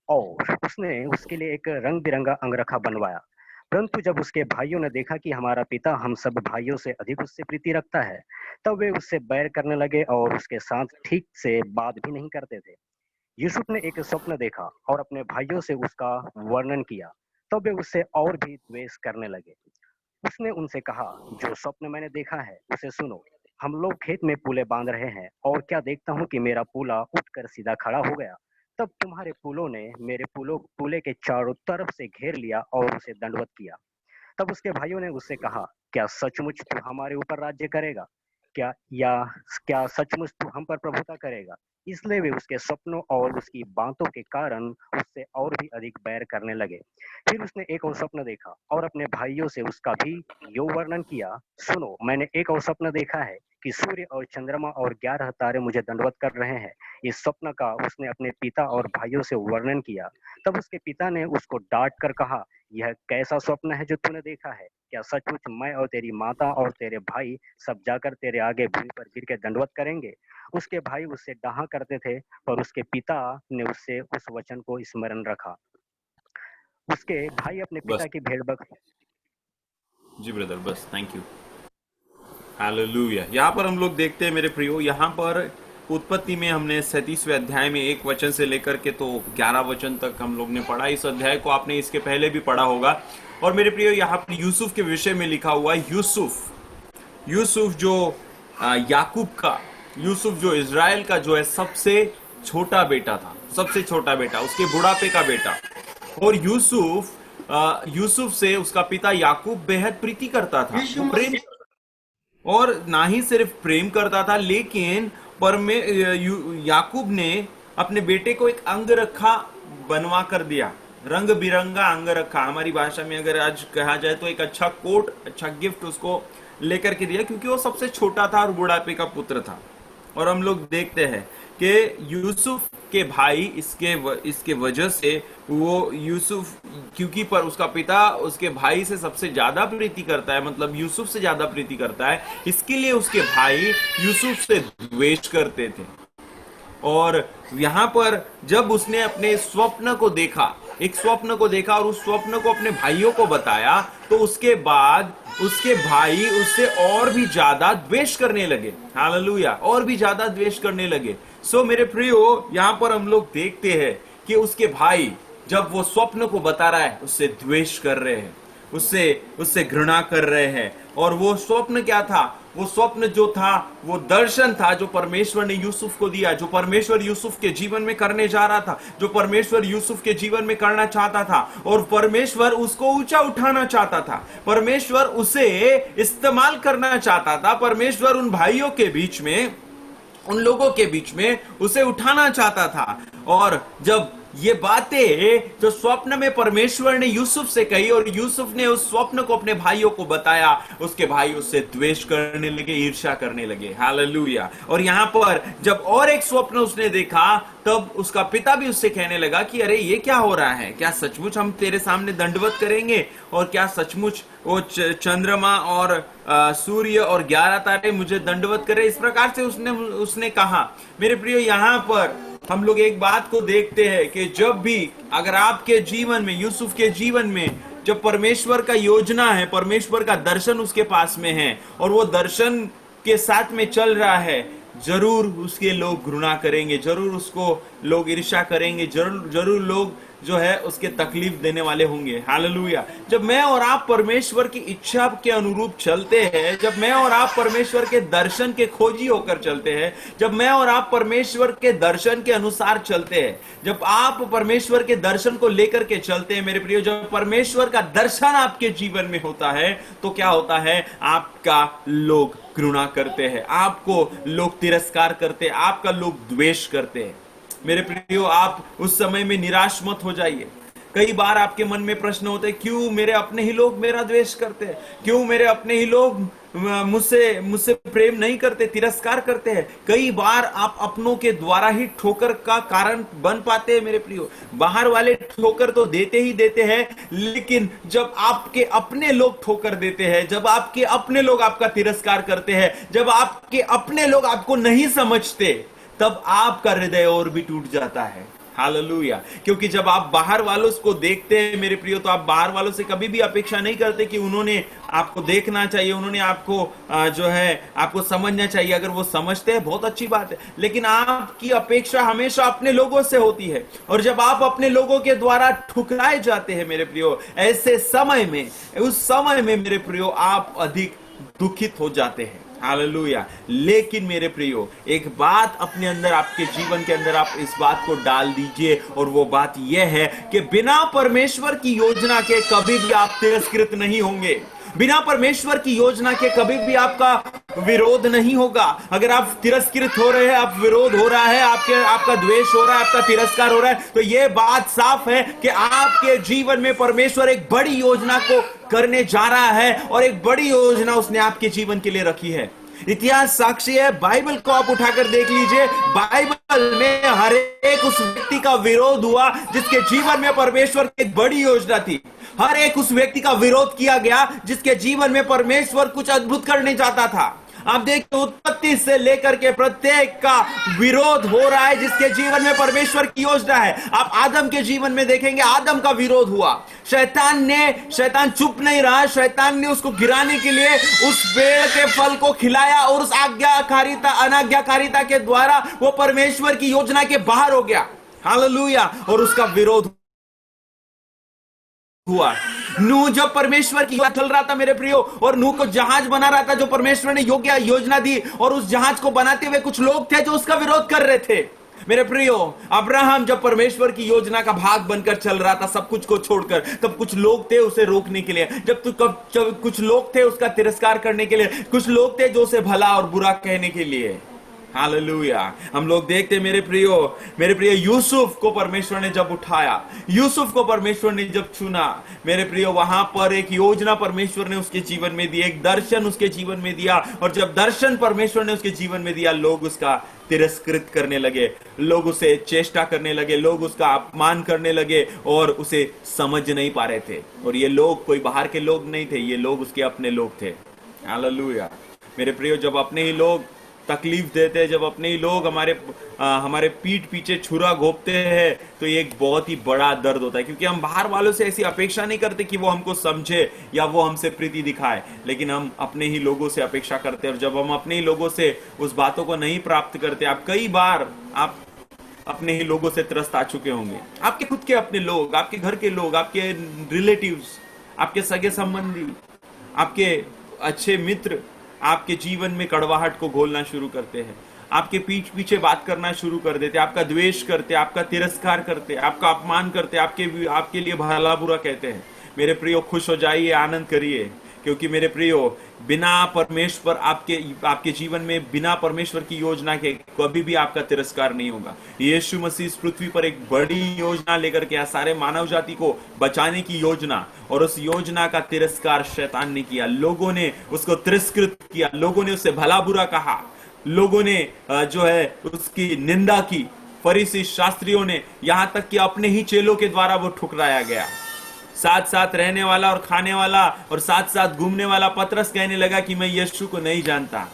और उसने उसके लिए एक रंग बिरंगा अंगरखा बनवाया। परंतु जब उसके भाइयों ने देखा कि हमारा पिता हम सब भाइयों से अधिक उससे प्रीति रखता है, तब वे उससे बैर करने लगे और उसके साथ ठीक से बात भी नहीं करते थे। यूसुफ ने एक स्वप्न देखा और अपने भाइयों से उसका वर्णन किया, तब वे उससे और भी द्वेष करने लगे। उसने उनसे कहा, जो स्वप्न मैंने देखा है उसे सुनो। हम लोग खेत में पूले बांध रहे हैं, और क्या देखता हूँ कि मेरा पूला उठकर सीधा खड़ा हो गया। तब तुम्हारे पुलों ने मेरे पूले के चारों तरफ से घेर लिया और उसे दंडवत किया। तब उसके भाइयों ने उससे कहा, क्या सचमुच तू हमारे ऊपर राज्य करेगा? क्या सचमुच तू हम पर प्रभुता करेगा? इसलिए वे उसके स्वप्नों और उसकी बातों के कारण उससे और भी अधिक बैर करने लगे। फिर उसने एक और स्वप्न देखा और अपने भाइयों से उसका भी यो वर्णन किया। सुनो, मैंने एक और स्वप्न देखा है कि सूर्य और चंद्रमा और 11 तारे मुझे दंडवत कर रहे हैं। इस स्वप्न का उसने अपने पिता और भाइयों से वर्णन किया। तब उसके पिता ने उसको डांट कर कहा, यह कैसा स्वप्न है जो तूने देखा है? क्या सचमुच मैं और तेरी माता और तेरे भाई सब जाकर तेरे आगे भूमि पर गिर के दंडवत करेंगे? उसके भाई उससे डाहा करते थे, पर उसके पिता ने उससे उस वचन को स्मरण रखा। उसके भाई अपने पिता की भेड़ बकरी। जी ब्रदर, बस थैंक यू, हालेलुया। यहाँ पर हम लोग देखते हैं मेरे प्रियो, यहाँ पर उत्पत्ति में हमने 37वें अध्याय में 1 वचन से लेकर के तो 11 वचन तक हम लोग ने पढ़ा। इस अध्याय को आपने इसके पहले भी पढ़ा होगा। और मेरे प्रियो, यहाँ पर यूसुफ के विषय में लिखा हुआ है। यूसुफ जो याकूब का, यूसुफ जो इज़राइल का जो है सबसे छोटा बेटा था, सबसे छोटा बेटा, उसके बुढ़ापे का बेटा। और यूसुफ से उसका पिता याकूब बेहद प्रीति करता था, प्रेम, और ना ही सिर्फ प्रेम करता था, लेकिन याकूब ने अपने बेटे को एक अंगरखा बनवा कर दिया, रंग बिरंगा अंगरखा। हमारी भाषा में अगर आज कहा जाए तो एक अच्छा कोट, अच्छा गिफ्ट उसको लेकर के दिया, क्योंकि वो सबसे छोटा था और बुढ़ापे का पुत्र था। और हम लोग देखते हैं कि यूसुफ के भाई इसके वजह से वो यूसुफ, क्योंकि पर उसका पिता उसके भाई से सबसे ज्यादा प्रीति करता है, मतलब यूसुफ से ज्यादा प्रीति करता है, इसके लिए उसके भाई यूसुफ से द्वेष करते थे। और यहाँ पर जब उसने अपने स्वप्न को देखा, एक स्वप्न को देखा और उस स्वप्न को अपने भाइयों को बताया, तो उसके बाद उसके भाई उससे और भी ज्यादा द्वेष करने लगे। हालेलुया, और भी ज्यादा द्वेष करने लगे। सो मेरे प्रियो, यहाँ पर हम लोग देखते हैं कि उसके भाई जब वो स्वप्न को बता रहा है, उससे द्वेष कर रहे हैं, उससे घृणा कर रहे हैं। और वो स्वप्न क्या था? वो स्वप्न जो था वो दर्शन था जो परमेश्वर ने यूसुफ को दिया, जो परमेश्वर यूसुफ के जीवन में करने जा रहा था, जो परमेश्वर यूसुफ के जीवन में करना चाहता था। और परमेश्वर उसको ऊंचा उठाना चाहता था, परमेश्वर उसे इस्तेमाल करना चाहता था, परमेश्वर उन भाइयों के बीच में, उन लोगों के बीच में उसे उठाना चाहता था। और जब ये बातें जो स्वप्न में परमेश्वर ने यूसुफ से कही और यूसुफ ने उस स्वप्न को अपने भाइयों को बताया, उसके भाई उससे द्वेष करने लगे, ईर्ष्या करने लगे। हालेलुया। और यहां पर जब और एक स्वप्न उसने देखा, तब उसका पिता भी उससे कहने लगा कि अरे ये क्या हो रहा है, क्या सचमुच हम तेरे सामने दंडवत करेंगे, और क्या सचमुच वो चंद्रमा और सूर्य और 11 तारे मुझे दंडवत करे? इस प्रकार से उसने कहा। मेरे प्रियो, यहाँ पर हम लोग एक बात को देखते हैं कि जब भी अगर आपके जीवन में, यूसुफ के जीवन में जब परमेश्वर का योजना है, परमेश्वर का दर्शन उसके पास में है और वो दर्शन के साथ में चल रहा है, जरूर उसके लोग घृणा करेंगे, जरूर उसको लोग ईर्ष्या करेंगे, जरूर लोग जो है उसके तकलीफ देने वाले होंगे। हालेलुया। जब मैं और आप परमेश्वर की इच्छा के अनुरूप चलते हैं, जब मैं और आप परमेश्वर के दर्शन के खोजी होकर चलते हैं, जब मैं और आप परमेश्वर के दर्शन के अनुसार चलते हैं, जब आप परमेश्वर के दर्शन को लेकर के चलते हैं मेरे प्रियो, जब परमेश्वर का दर्शन आपके जीवन में होता है, तो क्या होता है? आपका लोग घृणा करते हैं, आपको लोग तिरस्कार करते हैं, आपका लोग द्वेष करते हैं। मेरे प्रियो, आप उस समय में निराश मत हो जाइए। कई बार आपके मन में प्रश्न होते हैं, क्यों मेरे अपने ही लोग मेरा द्वेष करते हैं, क्यों मेरे अपने ही लोग मुझसे प्रेम नहीं करते, तिरस्कार करते हैं। कई बार आप अपनों के द्वारा ही ठोकर का कारण बन पाते हैं। मेरे प्रियो, बाहर वाले ठोकर तो देते ही देते हैं, लेकिन जब आपके अपने लोग ठोकर देते हैं, जब आपके अपने लोग आपका तिरस्कार करते हैं, जब आपके अपने लोग आपको नहीं समझते, तब आपका हृदय और भी टूट जाता है। हालेलुया। क्योंकि जब आप बाहर वालों को देखते हैं मेरे प्रियो, तो आप बाहर वालों से कभी भी अपेक्षा नहीं करते कि उन्होंने आपको देखना चाहिए, उन्होंने आपको जो है आपको समझना चाहिए। अगर वो समझते हैं बहुत अच्छी बात है, लेकिन आपकी अपेक्षा हमेशा अपने लोगों से होती है। और जब आप अपने लोगों के द्वारा ठुकराए जाते हैं मेरे प्रियो, ऐसे समय में, उस समय में मेरे प्रियो, आप अधिक दुखित हो जाते हैं। हालेलुया। लेकिन मेरे प्रियो, एक बात अपने अंदर, आपके जीवन के अंदर आप इस बात को डाल दीजिए, और वो बात यह है कि बिना परमेश्वर की योजना के कभी भी आप तिरस्कृत नहीं होंगे। बिना परमेश्वर की योजना के कभी भी आपका विरोध नहीं होगा। अगर आप तिरस्कृत हो रहे हैं, आप विरोध हो रहा है, आपका द्वेष हो रहा है, आपका तिरस्कार हो रहा है, तो यह बात साफ है कि आपके जीवन में परमेश्वर एक बड़ी योजना को करने जा रहा है, और एक बड़ी योजना उसने आपके जीवन के लिए रखी है। इतिहास साक्षी है। बाइबल को आप उठाकर देख लीजिए, बाइबल में हर एक उस व्यक्ति का विरोध हुआ जिसके जीवन में परमेश्वर की एक बड़ी योजना थी। हर एक उस व्यक्ति का विरोध किया गया जिसके जीवन में परमेश्वर कुछ अद्भुत करने चाहता था। आप देखिए, उत्पत्ति से लेकर के प्रत्येक का विरोध हो रहा है जिसके जीवन में परमेश्वर की योजना है। आप आदम के जीवन में देखेंगे, आदम का विरोध हुआ। शैतान चुप नहीं रहा, शैतान ने उसको गिराने के लिए उस पेड़ के फल को खिलाया, और उस अनाज्ञाकारिता के द्वारा वो परमेश्वर की योजना के बाहर हो गया। हालेलुया। और उसका विरोध हुआ। नूह जब परमेश्वर की योजना चल रहा था मेरे प्रियो, और नूह को जहाज बना रहा था जो परमेश्वर ने योजना दी, और उस जहाज को बनाते हुए कुछ लोग थे जो उसका विरोध कर रहे थे। मेरे प्रियो, अब्राहम जब परमेश्वर की योजना का भाग बनकर चल रहा था सब कुछ को छोड़कर, तब कुछ लोग थे उसे रोकने के लिए, जब कुछ लोग थे उसका तिरस्कार करने के लिए, कुछ लोग थे जो उसे भला और बुरा कहने के लिए। हालेलुया। हम लोग देखते मेरे प्रियो, यूसुफ को परमेश्वर ने जब उठाया, यूसुफ को परमेश्वर ने जब चुना मेरे प्रियो, वहां पर एक योजना परमेश्वर ने उसके जीवन में दी, एक दर्शन उसके जीवन में दिया। और जब दर्शन परमेश्वर ने उसके जीवन में दिया, लोग उसका तिरस्कृत करने लगे, लोग उसे चेष्टा करने लगे, लोग उसका अपमान करने लगे, और उसे समझ नहीं पा रहे थे। और ये लोग कोई बाहर के लोग नहीं थे, ये लोग उसके अपने लोग थे। हालेलुया। मेरे प्रियो, जब अपने ही लोग तकलीफ देते हैं, जब अपने ही लोग हमारे पीठ पीछे छुरा घोंपते हैं, तो ये एक बहुत ही बड़ा दर्द होता है। क्योंकि हम बाहर वालों से ऐसी अपेक्षा नहीं करते कि वो हमको समझे या वो हमसे प्रीति दिखाए, लेकिन हम अपने ही लोगों से अपेक्षा करते हैं। और जब हम अपने ही लोगों से उस बातों को नहीं प्राप्त करते, आप कई बार आप अपने ही लोगों से त्रस्त आ चुके होंगे। आपके खुद के अपने लोग, आपके घर के लोग, आपके रिलेटिव्स, आपके सगे संबंधी, आपके अच्छे मित्र आपके जीवन में कड़वाहट को घोलना शुरू करते हैं, आपके पीठ पीछे बात करना शुरू कर देते, आपका द्वेष करते, आपका तिरस्कार करते, आपका अपमान करते, आपके लिए भला बुरा कहते हैं। मेरे प्रियो, खुश हो जाइए, आनंद करिए, क्योंकि मेरे प्रियो, बिना परमेश्वर आपके जीवन में बिना परमेश्वर की योजना के कभी भी आपका तिरस्कार नहीं होगा। यीशु मसीह इस पृथ्वी पर एक बड़ी योजना लेकर के आया, सारे मानव जाति को बचाने की योजना, और उस योजना का तिरस्कार शैतान ने किया। लोगों ने उसको तिरस्कृत किया, लोगों ने उसे भला बुरा कहा, लोगों ने जो है उसकी निंदा की। फरीसी शास्त्रियों ने, यहां तक कि अपने ही चेलों के द्वारा वो ठुकराया गया। साथ साथ रहने वाला और खाने वाला और साथ साथ घूमने वाला पतरस कहने लगा कि मैं यीशु को नहीं जानता।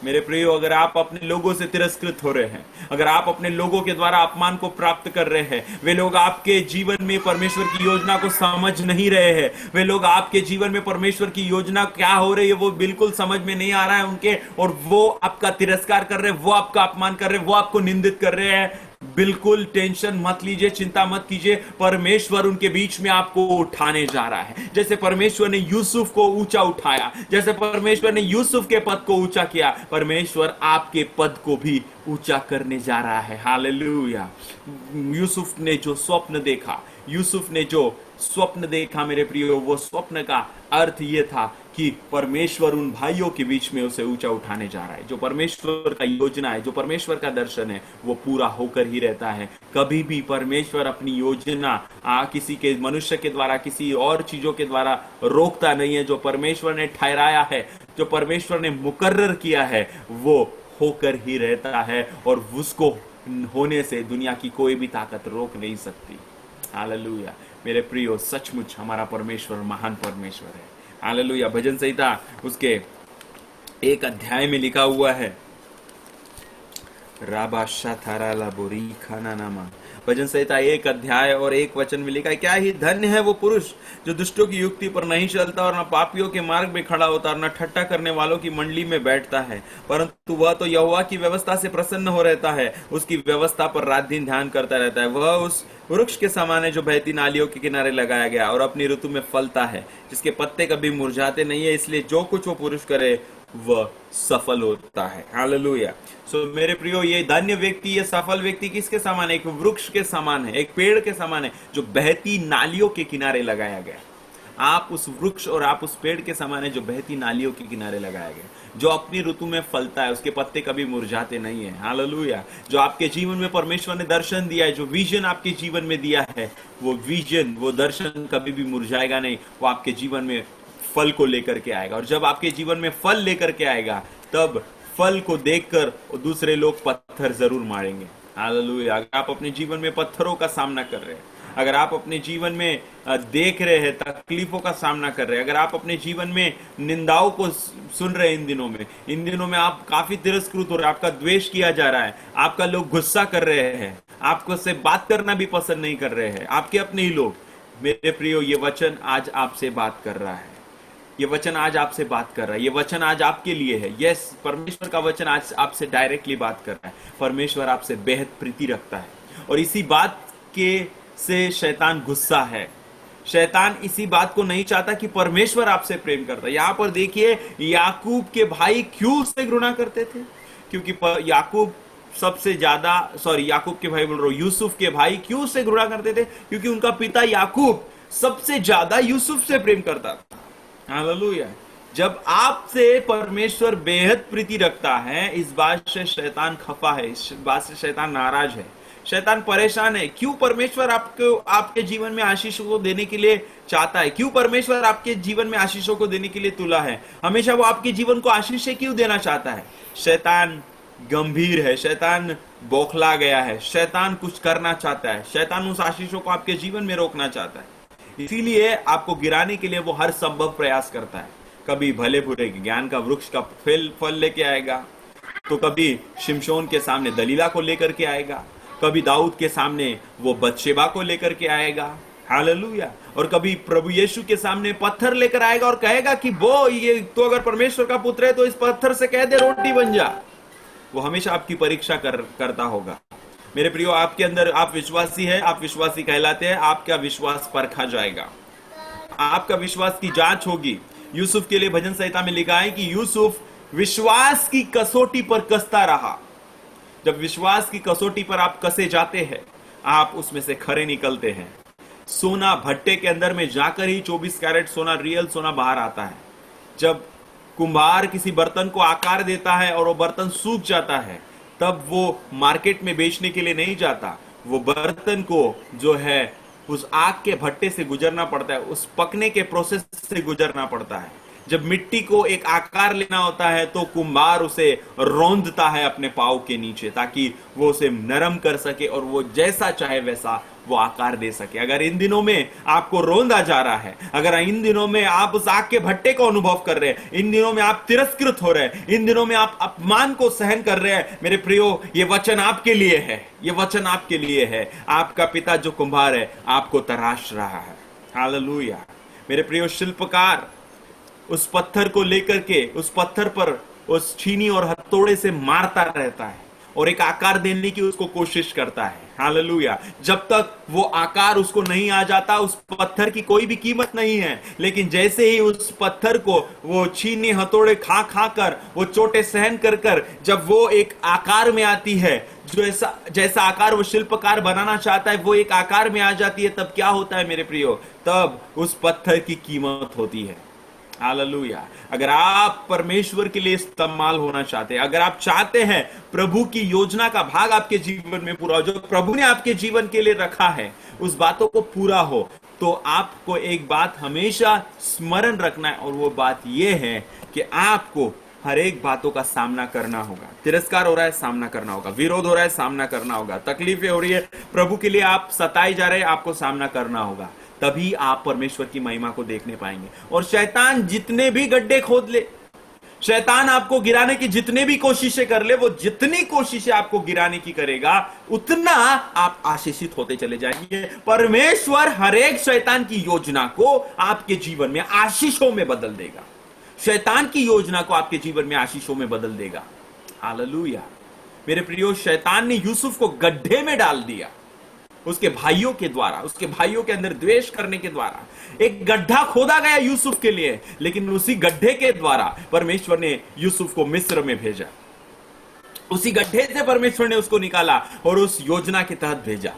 मेरे प्रियो, अगर आप अपने लोगों से तिरस्कृत हो रहे हैं, अगर आप अपने लोगों के द्वारा अपमान को प्राप्त कर रहे हैं, वे लोग आपके जीवन में परमेश्वर की योजना को समझ नहीं रहे हैं, वे लोग आपके जीवन में परमेश्वर की योजना क्या हो रही है वो बिल्कुल समझ में नहीं आ रहा है उनके, और वो आपका तिरस्कार कर रहे हैं, वो आपका अपमान कर रहे हैं, वो आपको निंदित कर रहे हैं, बिल्कुल टेंशन मत लीजिए, चिंता मत कीजिए। परमेश्वर उनके बीच में आपको उठाने जा रहा है। जैसे परमेश्वर ने यूसुफ को ऊंचा उठाया, जैसे परमेश्वर ने यूसुफ के पद को ऊंचा किया, परमेश्वर आपके पद को भी ऊंचा करने जा रहा है। हालेलुया। यूसुफ ने जो स्वप्न देखा, यूसुफ ने जो स्वप्न देखा मेरे प्रियो, वो स्वप्न का अर्थ ये था कि परमेश्वर उन भाइयों के बीच में उसे ऊंचा उठाने जा रहा है। जो परमेश्वर का योजना है, जो परमेश्वर का दर्शन है, वो पूरा होकर ही रहता है। कभी भी परमेश्वर अपनी योजना किसी के मनुष्य के द्वारा, किसी और चीजों के द्वारा रोकता नहीं है। जो परमेश्वर ने ठहराया है, जो परमेश्वर ने मुकर्रर किया है, वो होकर ही रहता है, और उसको होने से दुनिया की कोई भी ताकत रोक नहीं सकती। हालेलुया। मेरे प्रियो, सचमुच हमारा परमेश्वर महान परमेश्वर है। हालेलुया। भजन संहिता उसके 1 अध्याय में लिखा हुआ है, राबा शाथाराला बोरी खाना नामा। भजन संहिता 1 अध्याय और 1 वचन में लिखा है, क्या ही धन्य है वो पुरुष जो दुष्टों की युक्ति पर नहीं चलता और न पापियों के मार्ग में खड़ा होता और न ठट्टा करने वालों की मंडली में बैठता है, परंतु वह तो यहोवा की व्यवस्था से प्रसन्न हो रहता है, उसकी व्यवस्था पर रात दिन ध्यान करता रहता है। वह उस वृक्ष के समान है जो बहती नालियों के किनारे लगाया गया और अपनी ऋतु में फलता है, जिसके पत्ते कभी मुरझाते नहीं है, इसलिए जो कुछ वो पुरुष करे वह सफल होता है। हालेलुया। सो मेरे प्रियो, ये धन्य व्यक्ति, ये सफल व्यक्ति किसके समान है? एक वृक्ष के समान है, एक पेड़ के समान है जो बहती नालियों के किनारे लगाया गया। आप उस वृक्ष और आप उस पेड़ के समान है जो बहती नालियों के किनारे लगाया गया, जो अपनी ऋतु में फलता है, उसके पत्ते कभी मुरझाते नहीं है। हालेलुया। जो आपके जीवन में परमेश्वर ने दर्शन दिया है, जो विजन आपके जीवन में दिया है, वो विजन, वो दर्शन कभी भी मुरझाएगा नहीं, वो आपके जीवन में फल को लेकर के आएगा। और जब आपके जीवन में फल लेकर के आएगा, तब फल को देखकर दूसरे लोग पत्थर जरूर मारेंगे। हालेलुया। अगर आप अपने जीवन में पत्थरों का सामना कर रहे हैं, अगर आप अपने जीवन में देख रहे हैं, तकलीफों का सामना कर रहे हैं, अगर आप अपने जीवन में निंदाओं को सुन रहे हैं, इन दिनों में आप काफी तिरस्कृत हो रहे हैं, आपका द्वेष किया जा रहा है, आपका लोग गुस्सा कर रहे हैं, आपको से बात करना भी पसंद नहीं कर रहे हैं, आपके अपने ही लोग, मेरे प्रियो, ये वचन आज आपसे बात कर रहा है। ये वचन आज आपसे बात कर रहा है। ये वचन आज आपके लिए है। यस, परमेश्वर का वचन आज आपसे डायरेक्टली बात कर रहा है। परमेश्वर आपसे बेहद प्रीति रखता है, और इसी बात के से शैतान गुस्सा है। शैतान इसी बात को नहीं चाहता कि परमेश्वर आपसे प्रेम करता है। यहां पर देखिए, याकूब के भाई क्यों उससे घृणा करते थे? क्योंकि याकूब सबसे ज्यादा, याकूब के भाई बोल रहा हूं, यूसुफ के भाई क्यों उससे घृणा करते थे? क्योंकि उनका पिता याकूब सबसे ज्यादा यूसुफ से प्रेम करता था। हालेलुया। जब आपसे परमेश्वर बेहद प्रीति रखता है, इस बात से शैतान खफा है, इस बात से शैतान नाराज है, शैतान परेशान है। क्यों परमेश्वर आपको आपके जीवन में आशीषों को देने के लिए चाहता है? क्यों परमेश्वर आपके जीवन में आशीषों को देने के लिए तुला है? हमेशा वो आपके जीवन को आशीषें क्यों देना चाहता है? शैतान गंभीर है, शैतान बौखला गया है, शैतान कुछ करना चाहता है, शैतान उस आशीषों को आपके जीवन में रोकना चाहता है। इसीलिए आपको गिराने के लिए वो हर संभव प्रयास करता है। कभी भले बुरे ज्ञान का वृक्ष का फल लेके आएगा, तो कभी शिमशोन के सामने दलीला को लेकर के आएगा, कभी दाऊद के सामने वो बतशेबा को लेकर के आएगा। हालेलुया। और कभी प्रभु यीशु के सामने पत्थर लेकर आएगा और कहेगा कि वो ये तो अगर परमेश्वर का पुत्र है तो इस पत्थर से कह दे रोटी बन जा। वो हमेशा आपकी परीक्षा करता होगा। मेरे प्रियो, आपके अंदर आप विश्वासी है, आप विश्वासी कहलाते हैं, आपका विश्वास परखा जाएगा, आपका विश्वास की जांच होगी। यूसुफ के लिए भजन संहिता में लिखा है कि यूसुफ विश्वास की कसौटी पर कसता रहा। जब विश्वास की कसौटी पर आप कसे जाते हैं, आप उसमें से खरे निकलते हैं। सोना भट्टे के अंदर में जाकर ही 24 कैरेट सोना, रियल सोना बाहर आता है। जब कुम्हार किसी बर्तन को आकार देता है और वो बर्तन सूख जाता है, तब वो मार्केट में बेचने के लिए नहीं जाता। वो बर्तन को जो है उस आग के भट्टे से गुजरना पड़ता है, उस पकने के प्रोसेस से गुजरना पड़ता है। जब मिट्टी को एक आकार लेना होता है तो कुम्हार उसे रौंदता है अपने पाँव के नीचे, ताकि वो उसे नरम कर सके और वो जैसा चाहे वैसा वो आकार दे सके। अगर इन दिनों में आपको रौंदा जा रहा है, अगर इन दिनों में आप उस आग के भट्टे को अनुभव कर रहे हैं, इन दिनों में आप तिरस्कृत हो रहे हैं, इन दिनों में आप अपमान को सहन कर रहे हैं, मेरे प्रियो, ये वचन आपके लिए है, ये वचन आपके लिए है। आपका पिता जो कुम्हार है आपको तराश रहा है। हालेलुया। मेरे प्रियो, शिल्पकार उस पत्थर को लेकर के उस पत्थर पर उस छीनी और हथौड़े से मारता रहता है और एक आकार देने की उसको कोशिश करता है। हालेलुया। जब तक वो आकार उसको नहीं आ जाता, उस पत्थर की कोई भी कीमत नहीं है। लेकिन जैसे ही उस पत्थर को वो छीनी हथौड़े खा खा कर, वो चोटें सहन कर कर जब वो एक आकार में आती है, जो जैसा आकार वो शिल्पकार बनाना चाहता है वो एक आकार में आ जाती है, तब क्या होता है मेरे प्रियो? तब उस पत्थर की कीमत होती है। हालेलुया। अगर आप परमेश्वर के लिए इस्तेमाल होना चाहते हैं, अगर आप चाहते हैं प्रभु की योजना का भाग आपके जीवन में पूरा हो, जो प्रभु ने आपके जीवन के लिए रखा है उस बातों को पूरा हो, तो आपको एक बात हमेशा स्मरण रखना है, और वो बात यह है कि आपको हर एक बातों का सामना करना होगा। तिरस्कार हो रहा है, सामना करना होगा। विरोध हो रहा है, सामना करना होगा। तकलीफें हो रही है, प्रभु के लिए आप सताए जा रहे हैं, आपको सामना करना होगा। तभी आप परमेश्वर की महिमा को देखने पाएंगे। और शैतान जितने भी गड्ढे खोद ले, शैतान आपको गिराने की जितने भी कोशिशें कर ले, वो जितनी कोशिशें आपको गिराने की करेगा उतना आप आशीषित होते चले जाएंगे। परमेश्वर हर एक शैतान की योजना को आपके जीवन में आशीषों में बदल देगा। शैतान की योजना को आपके जीवन में आशीषों में बदल देगा। हालेलुया। मेरे प्रियो, शैतान ने यूसुफ को गड्ढे में डाल दिया उसके भाइयों के द्वारा, उसके भाइयों के अंदर द्वेष करने के द्वारा। एक गड्ढा खोदा गया यूसुफ के लिए, लेकिन उसी गड्ढे के द्वारा परमेश्वर ने यूसुफ को मिस्र में भेजा। उसी गड्ढे से परमेश्वर ने उसको निकाला और उस योजना के तहत भेजा।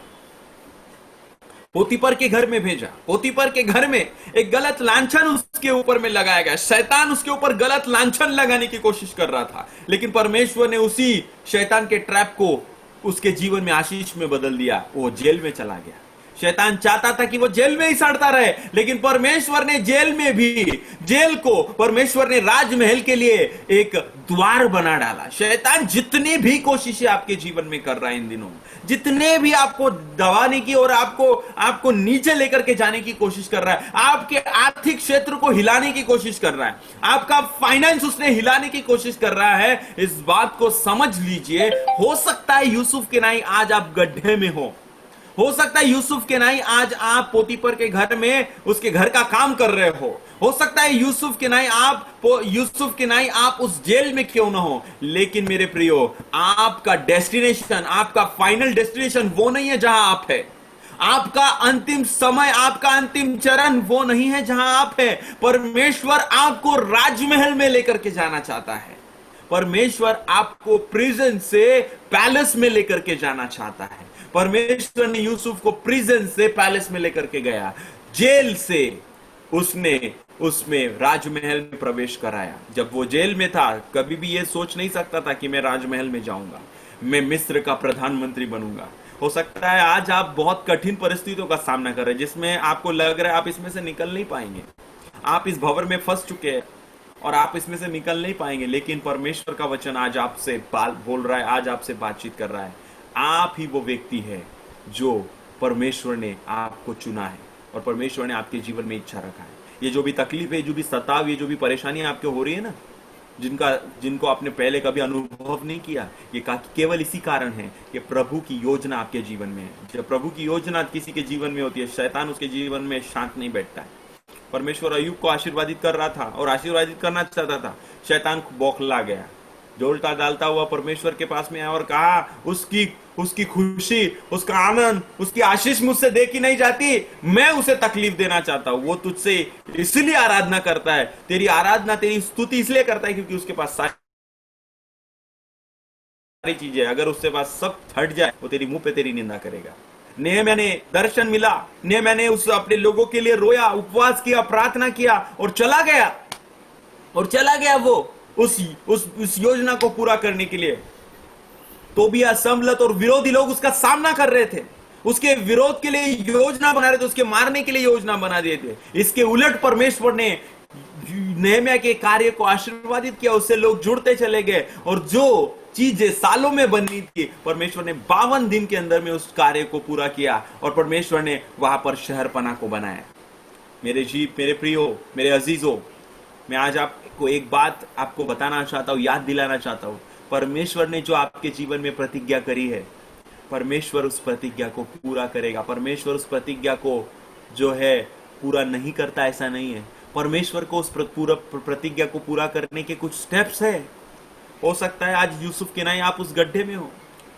पोतीपर के घर में भेजा। पोतीपर के घर में एक गलत लांछन उसके ऊपर में लगाया गया। शैतान उसके ऊपर गलत लांछन लगाने की कोशिश कर रहा था, लेकिन परमेश्वर ने उसी शैतान के ट्रैप को उसके जीवन में आशीष में बदल दिया। वो जेल में चला गया। शैतान चाहता था कि वो जेल में ही सड़ता रहे, लेकिन परमेश्वर ने जेल में भी, जेल को परमेश्वर ने राजमहल के लिए एक द्वार बना डाला। शैतान जितनी भी कोशिशें आपके जीवन में कर रहा है इन दिनों, जितने भी आपको दबाने की और आपको नीचे लेकर के जाने की कोशिश कर रहा है, आपके आर्थिक क्षेत्र को हिलाने की कोशिश कर रहा है, आपका फाइनेंस उसने हिलाने की कोशिश कर रहा है, इस बात को समझ लीजिए। हो सकता है यूसुफ के नाई आज आप गड्ढे में हो सकता है यूसुफ के नाई आज आप पोतीपर के घर में उसके घर का काम कर रहे हो सकता है यूसुफ के नाई आप उस जेल में क्यों ना हो, लेकिन मेरे प्रियो, आपका डेस्टिनेशन, आपका फाइनल डेस्टिनेशन वो नहीं है जहां आप है। आपका अंतिम समय, आपका अंतिम चरण वो नहीं है जहां आप है। परमेश्वर आपको राजमहल में लेकर के जाना चाहता है। परमेश्वर आपको प्रिजन से पैलेस में लेकर के जाना चाहता है। परमेश्वर ने यूसुफ को प्रिजन से पैलेस में लेकर के गया, जेल से उसने उसमें राजमहल में प्रवेश कराया। जब वो जेल में था, कभी भी ये सोच नहीं सकता था कि मैं राजमहल में जाऊंगा, मैं मिस्र का प्रधानमंत्री बनूंगा। हो सकता है आज आप बहुत कठिन परिस्थितियों का सामना कर रहे हैं, जिसमें आपको लग रहा है आप इसमें से निकल नहीं पाएंगे, आप इस भंवर में फंस चुके हैं और आप इसमें से निकल नहीं पाएंगे। लेकिन परमेश्वर का वचन आज आपसे बोल रहा है, आज आपसे बातचीत कर रहा है। आप ही वो व्यक्ति है जो परमेश्वर ने आपको चुना है और परमेश्वर ने आपके जीवन में इच्छा रखा है। ये जो भी तकलीफ है, जो भी सताव, ये जो भी परेशानियां आपके हो रही है ना, जिनको आपने पहले कभी अनुभव नहीं किया, ये केवल इसी कारण है कि प्रभु की योजना आपके जीवन में है। जब प्रभु की योजना किसी के जीवन में होती है, शैतान उसके जीवन में शांत नहीं बैठता है। परमेश्वर अय्यूब को आशीर्वादित कर रहा था और आशीर्वादित करना चाहता था, शैतान बौखला गया, जोलता डालता हुआ परमेश्वर के पास में आया और कहा, उसकी खुशी, उसका आनंद, उसकी आशीष मुझसे देखी नहीं जाती, मैं उसे तकलीफ देना चाहता हूं। वो तुझसे इसलिए आराधना करता है, तेरी आराधना, तेरी स्तुति इसलिए करता है क्योंकि उसके पास सारी चीजें, अगर उसके पास सब हट जाए वो तेरी मुंह पे तेरी निंदा करेगा। नेहम्याह ने दर्शन मिला, नेहम्याह ने उस अपने लोगों के लिए रोया, उपवास किया, प्रार्थना किया और चला गया। और चला गया वो उस योजना को पूरा करने के लिए। तोबिया, संबलत और विरोधी लोग उसका सामना कर रहे थे, उसके विरोध के लिए योजना बना रहे थे, उसके मारने के लिए योजना बना दिए थे। इसके उलट परमेश्वर ने नेहम्याह के कार्य को आशीर्वादित किया, उससे लोग जुड़ते चले गए, और जो चीजें सालों में बननी थी परमेश्वर ने 52 दिन के अंदर में उस कार्य को पूरा किया, और परमेश्वर ने वहां पर शहरपना को बनाया। मेरे प्रियो, मेरे अजीजों, मैं आज आपको एक बात आपको बताना चाहता हूं, याद दिलाना चाहता हूं। परमेश्वर ने जो आपके जीवन में प्रतिज्ञा करी है, परमेश्वर उस प्रतिज्ञा को पूरा करेगा। परमेश्वर उस प्रतिज्ञा को जो है पूरा नहीं करता, ऐसा नहीं है। परमेश्वर को उस प्रतिज्ञा को पूरा करने के कुछ स्टेप्स है। हो सकता है आज यूसुफ के नाई आप उस गड्ढे में हो,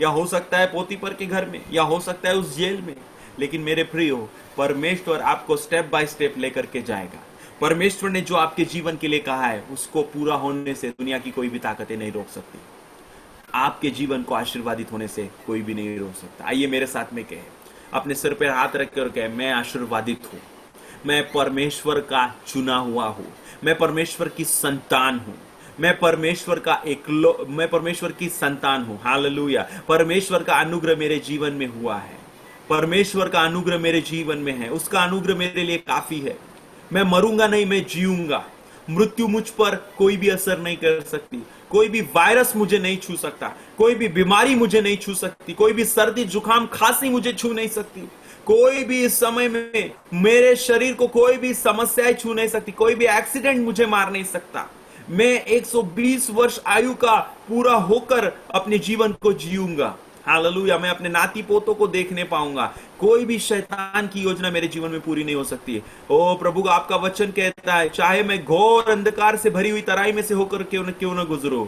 या हो सकता है पोतीपर के घर में, या हो सकता है उस जेल में, लेकिन मेरे प्रियो, परमेश्वर आपको स्टेप बाय स्टेप लेकर के जाएगा। परमेश्वर ने जो आपके जीवन के लिए कहा है, उसको पूरा होने से दुनिया की कोई भी ताकतें नहीं रोक सकती। आपके जीवन को आशीर्वादित होने से कोई भी नहीं रोक सकता। आइए मेरे साथ में कहे, अपने सिर पर हाथ रख कर कहे, मैं आशीर्वादित हूं, मैं परमेश्वर का चुना हुआ हूं, मैं परमेश्वर की संतान हूं, मैं परमेश्वर की संतान हूं। हालेलुया। परमेश्वर का अनुग्रह मेरे जीवन में हुआ है, परमेश्वर का अनुग्रह मेरे जीवन में है, उसका अनुग्रह मेरे लिए काफी है। मैं मरूंगा नहीं, मैं जीऊंगा। मृत्यु मुझ पर कोई भी असर नहीं कर सकती, कोई भी वायरस मुझे नहीं छू सकता, कोई भी बीमारी मुझे नहीं छू सकती, कोई भी सर्दी जुकाम खांसी मुझे छू नहीं सकती, कोई भी इस समय में मेरे शरीर को कोई भी समस्याएं छू नहीं सकती, कोई भी एक्सीडेंट मुझे मार नहीं सकता। मैं 120 वर्ष आयु का पूरा होकर अपने जीवन को जीऊंगा। हालेलुया। मैं अपने नाती पोतों को देखने पाऊंगा। कोई भी शैतान की योजना मेरे जीवन में पूरी नहीं हो सकती। ओ प्रभु, आपका वचन कहता है, चाहे मैं घोर अंधकार से भरी हुई तराई में से होकर क्यों न गुजरूं,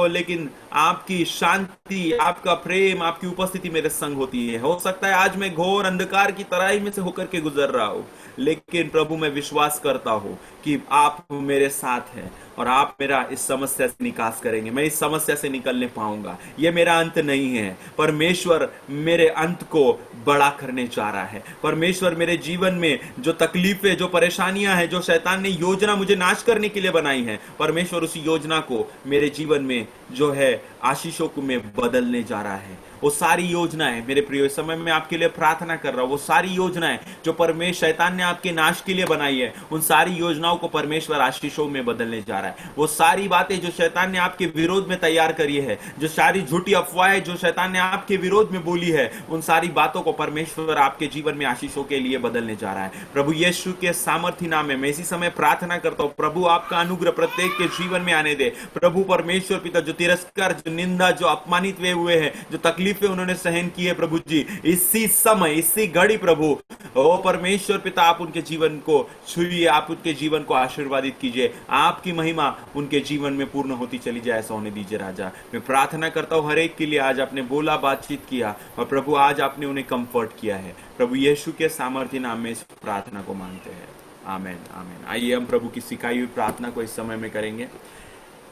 लेकिन आपकी शांति, आपका प्रेम, आपकी उपस्थिति मेरे संग होती है। हो सकता है आज मैं घोर अंधकार की तराई में से होकर के गुजर रहा हूं, लेकिन प्रभु मैं विश्वास करता हूं कि आप मेरे साथ हैं और आप मेरा इस समस्या से निकास करेंगे। मैं इस समस्या से निकलने पाऊंगा। ये मेरा अंत नहीं है। परमेश्वर मेरे अंत को बड़ा करने जा रहा है। परमेश्वर मेरे जीवन में जो तकलीफें, जो परेशानियां हैं, जो शैतान ने योजना मुझे नाश करने के लिए बनाई है, परमेश्वर उसी योजना को मेरे जीवन में जो है आशीषों को में बदलने जा रहा है। वो सारी योजनाएं, मेरे प्रिय, इस समय मैं आपके लिए प्रार्थना कर रहा हूं, वो सारी योजनाएं जो परमेश्वर शैतान ने आपके नाश के लिए बनाई है, उन सारी योजनाओं को परमेश्वर आशीषों में बदलने जा रहा है। वो सारी बातें जो शैतान ने आपके विरोध में तैयार करी है, जो सारी झूठी अफवाहें जो शैतान ने आपके विरोध में बोली है, उन सारी बातों को परमेश्वर आपके जीवन में आशीषों के लिए बदलने जा रहा है। प्रभु यीशु के सामर्थ्य नाम में मैं इसी समय प्रार्थना करता हूं, प्रभु आपका अनुग्रह प्रत्येक के जीवन में आने दे। प्रभु परमेश्वर पिता, जो तिरस्कार, जो निंदा, जो अपमानित हुए हैं, जो तकलीफें उन्होंने सहन की है, प्रभु जी इसी समय, इसी घड़ी प्रभु, ओ परमेश्वर पिता, आप उनके जीवन को छुइए, आप उनके जीवन को आशीर्वादित कीजिए, आपकी महिमा उनके जीवन में पूर्ण होती चली जाए, ऐसा होने दीजिए राजा। मैं प्रार्थना करता हूं हर एक के लिए, आज आपने बोला, बातचीत किया, और प्रभु आज आपने उन्हें कंफर्ट किया है। प्रभु यीशु के सामर्थ्य नाम में इस प्रार्थना को मांगते हैं, आमीन आमीन। आइए हम प्रभु की सिखाई हुई प्रार्थना को इस समय में करेंगे।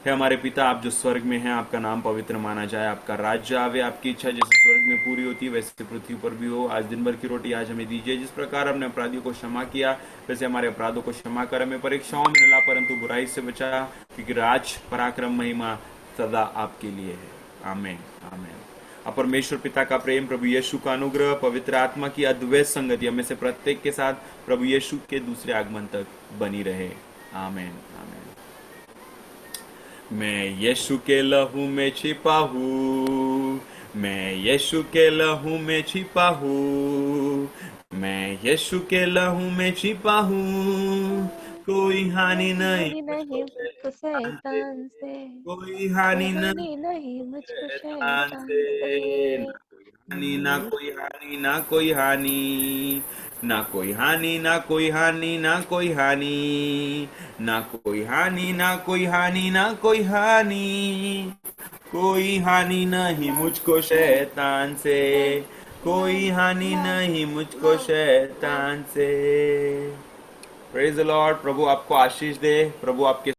हे हमारे पिता, आप जो स्वर्ग में हैं, आपका नाम पवित्र माना जाए, आपका राज्य आवे, आपकी इच्छा जैसे स्वर्ग में पूरी होती है वैसे पृथ्वी पर भी हो। आज दिन भर की रोटी आज हमें दीजिए, जिस प्रकार हमने अपराधियों को क्षमा किया वैसे हमारे अपराधों को क्षमा कर, हमें परीक्षाओं में न ला परंतु बुराई से बचा, क्योंकि राज, पराक्रम, महिमा सदा आपके लिए है, आमीन आमीन। परमेश्वर पिता का प्रेम, प्रभु यीशु का अनुग्रह, पवित्र आत्मा की अद्वैत संगति हमें से प्रत्येक के साथ प्रभु यीशु के दूसरे आगमन तक बनी रहे, आमीन आमीन। मैं यीशु के लहू में छिपा हूँ, मैं यीशु के लहू में छिपा हूँ, मैं यीशु के लहू में छिपा हूँ। कोई हानि नहीं मुझको शैतान से, कोई हानि नहीं मुझको शैतान से, ना कोई हानि, ना कोई हानि, ना कोई हानि, ना कोई हानि, ना कोई हानि, ना कोई हानि, ना कोई हानि, ना कोई हानि, कोई हानि नहीं मुझको शैतान से, कोई हानि नहीं मुझको शैतान से। Praise the Lord. प्रभु आपको आशीष दे, प्रभु आपके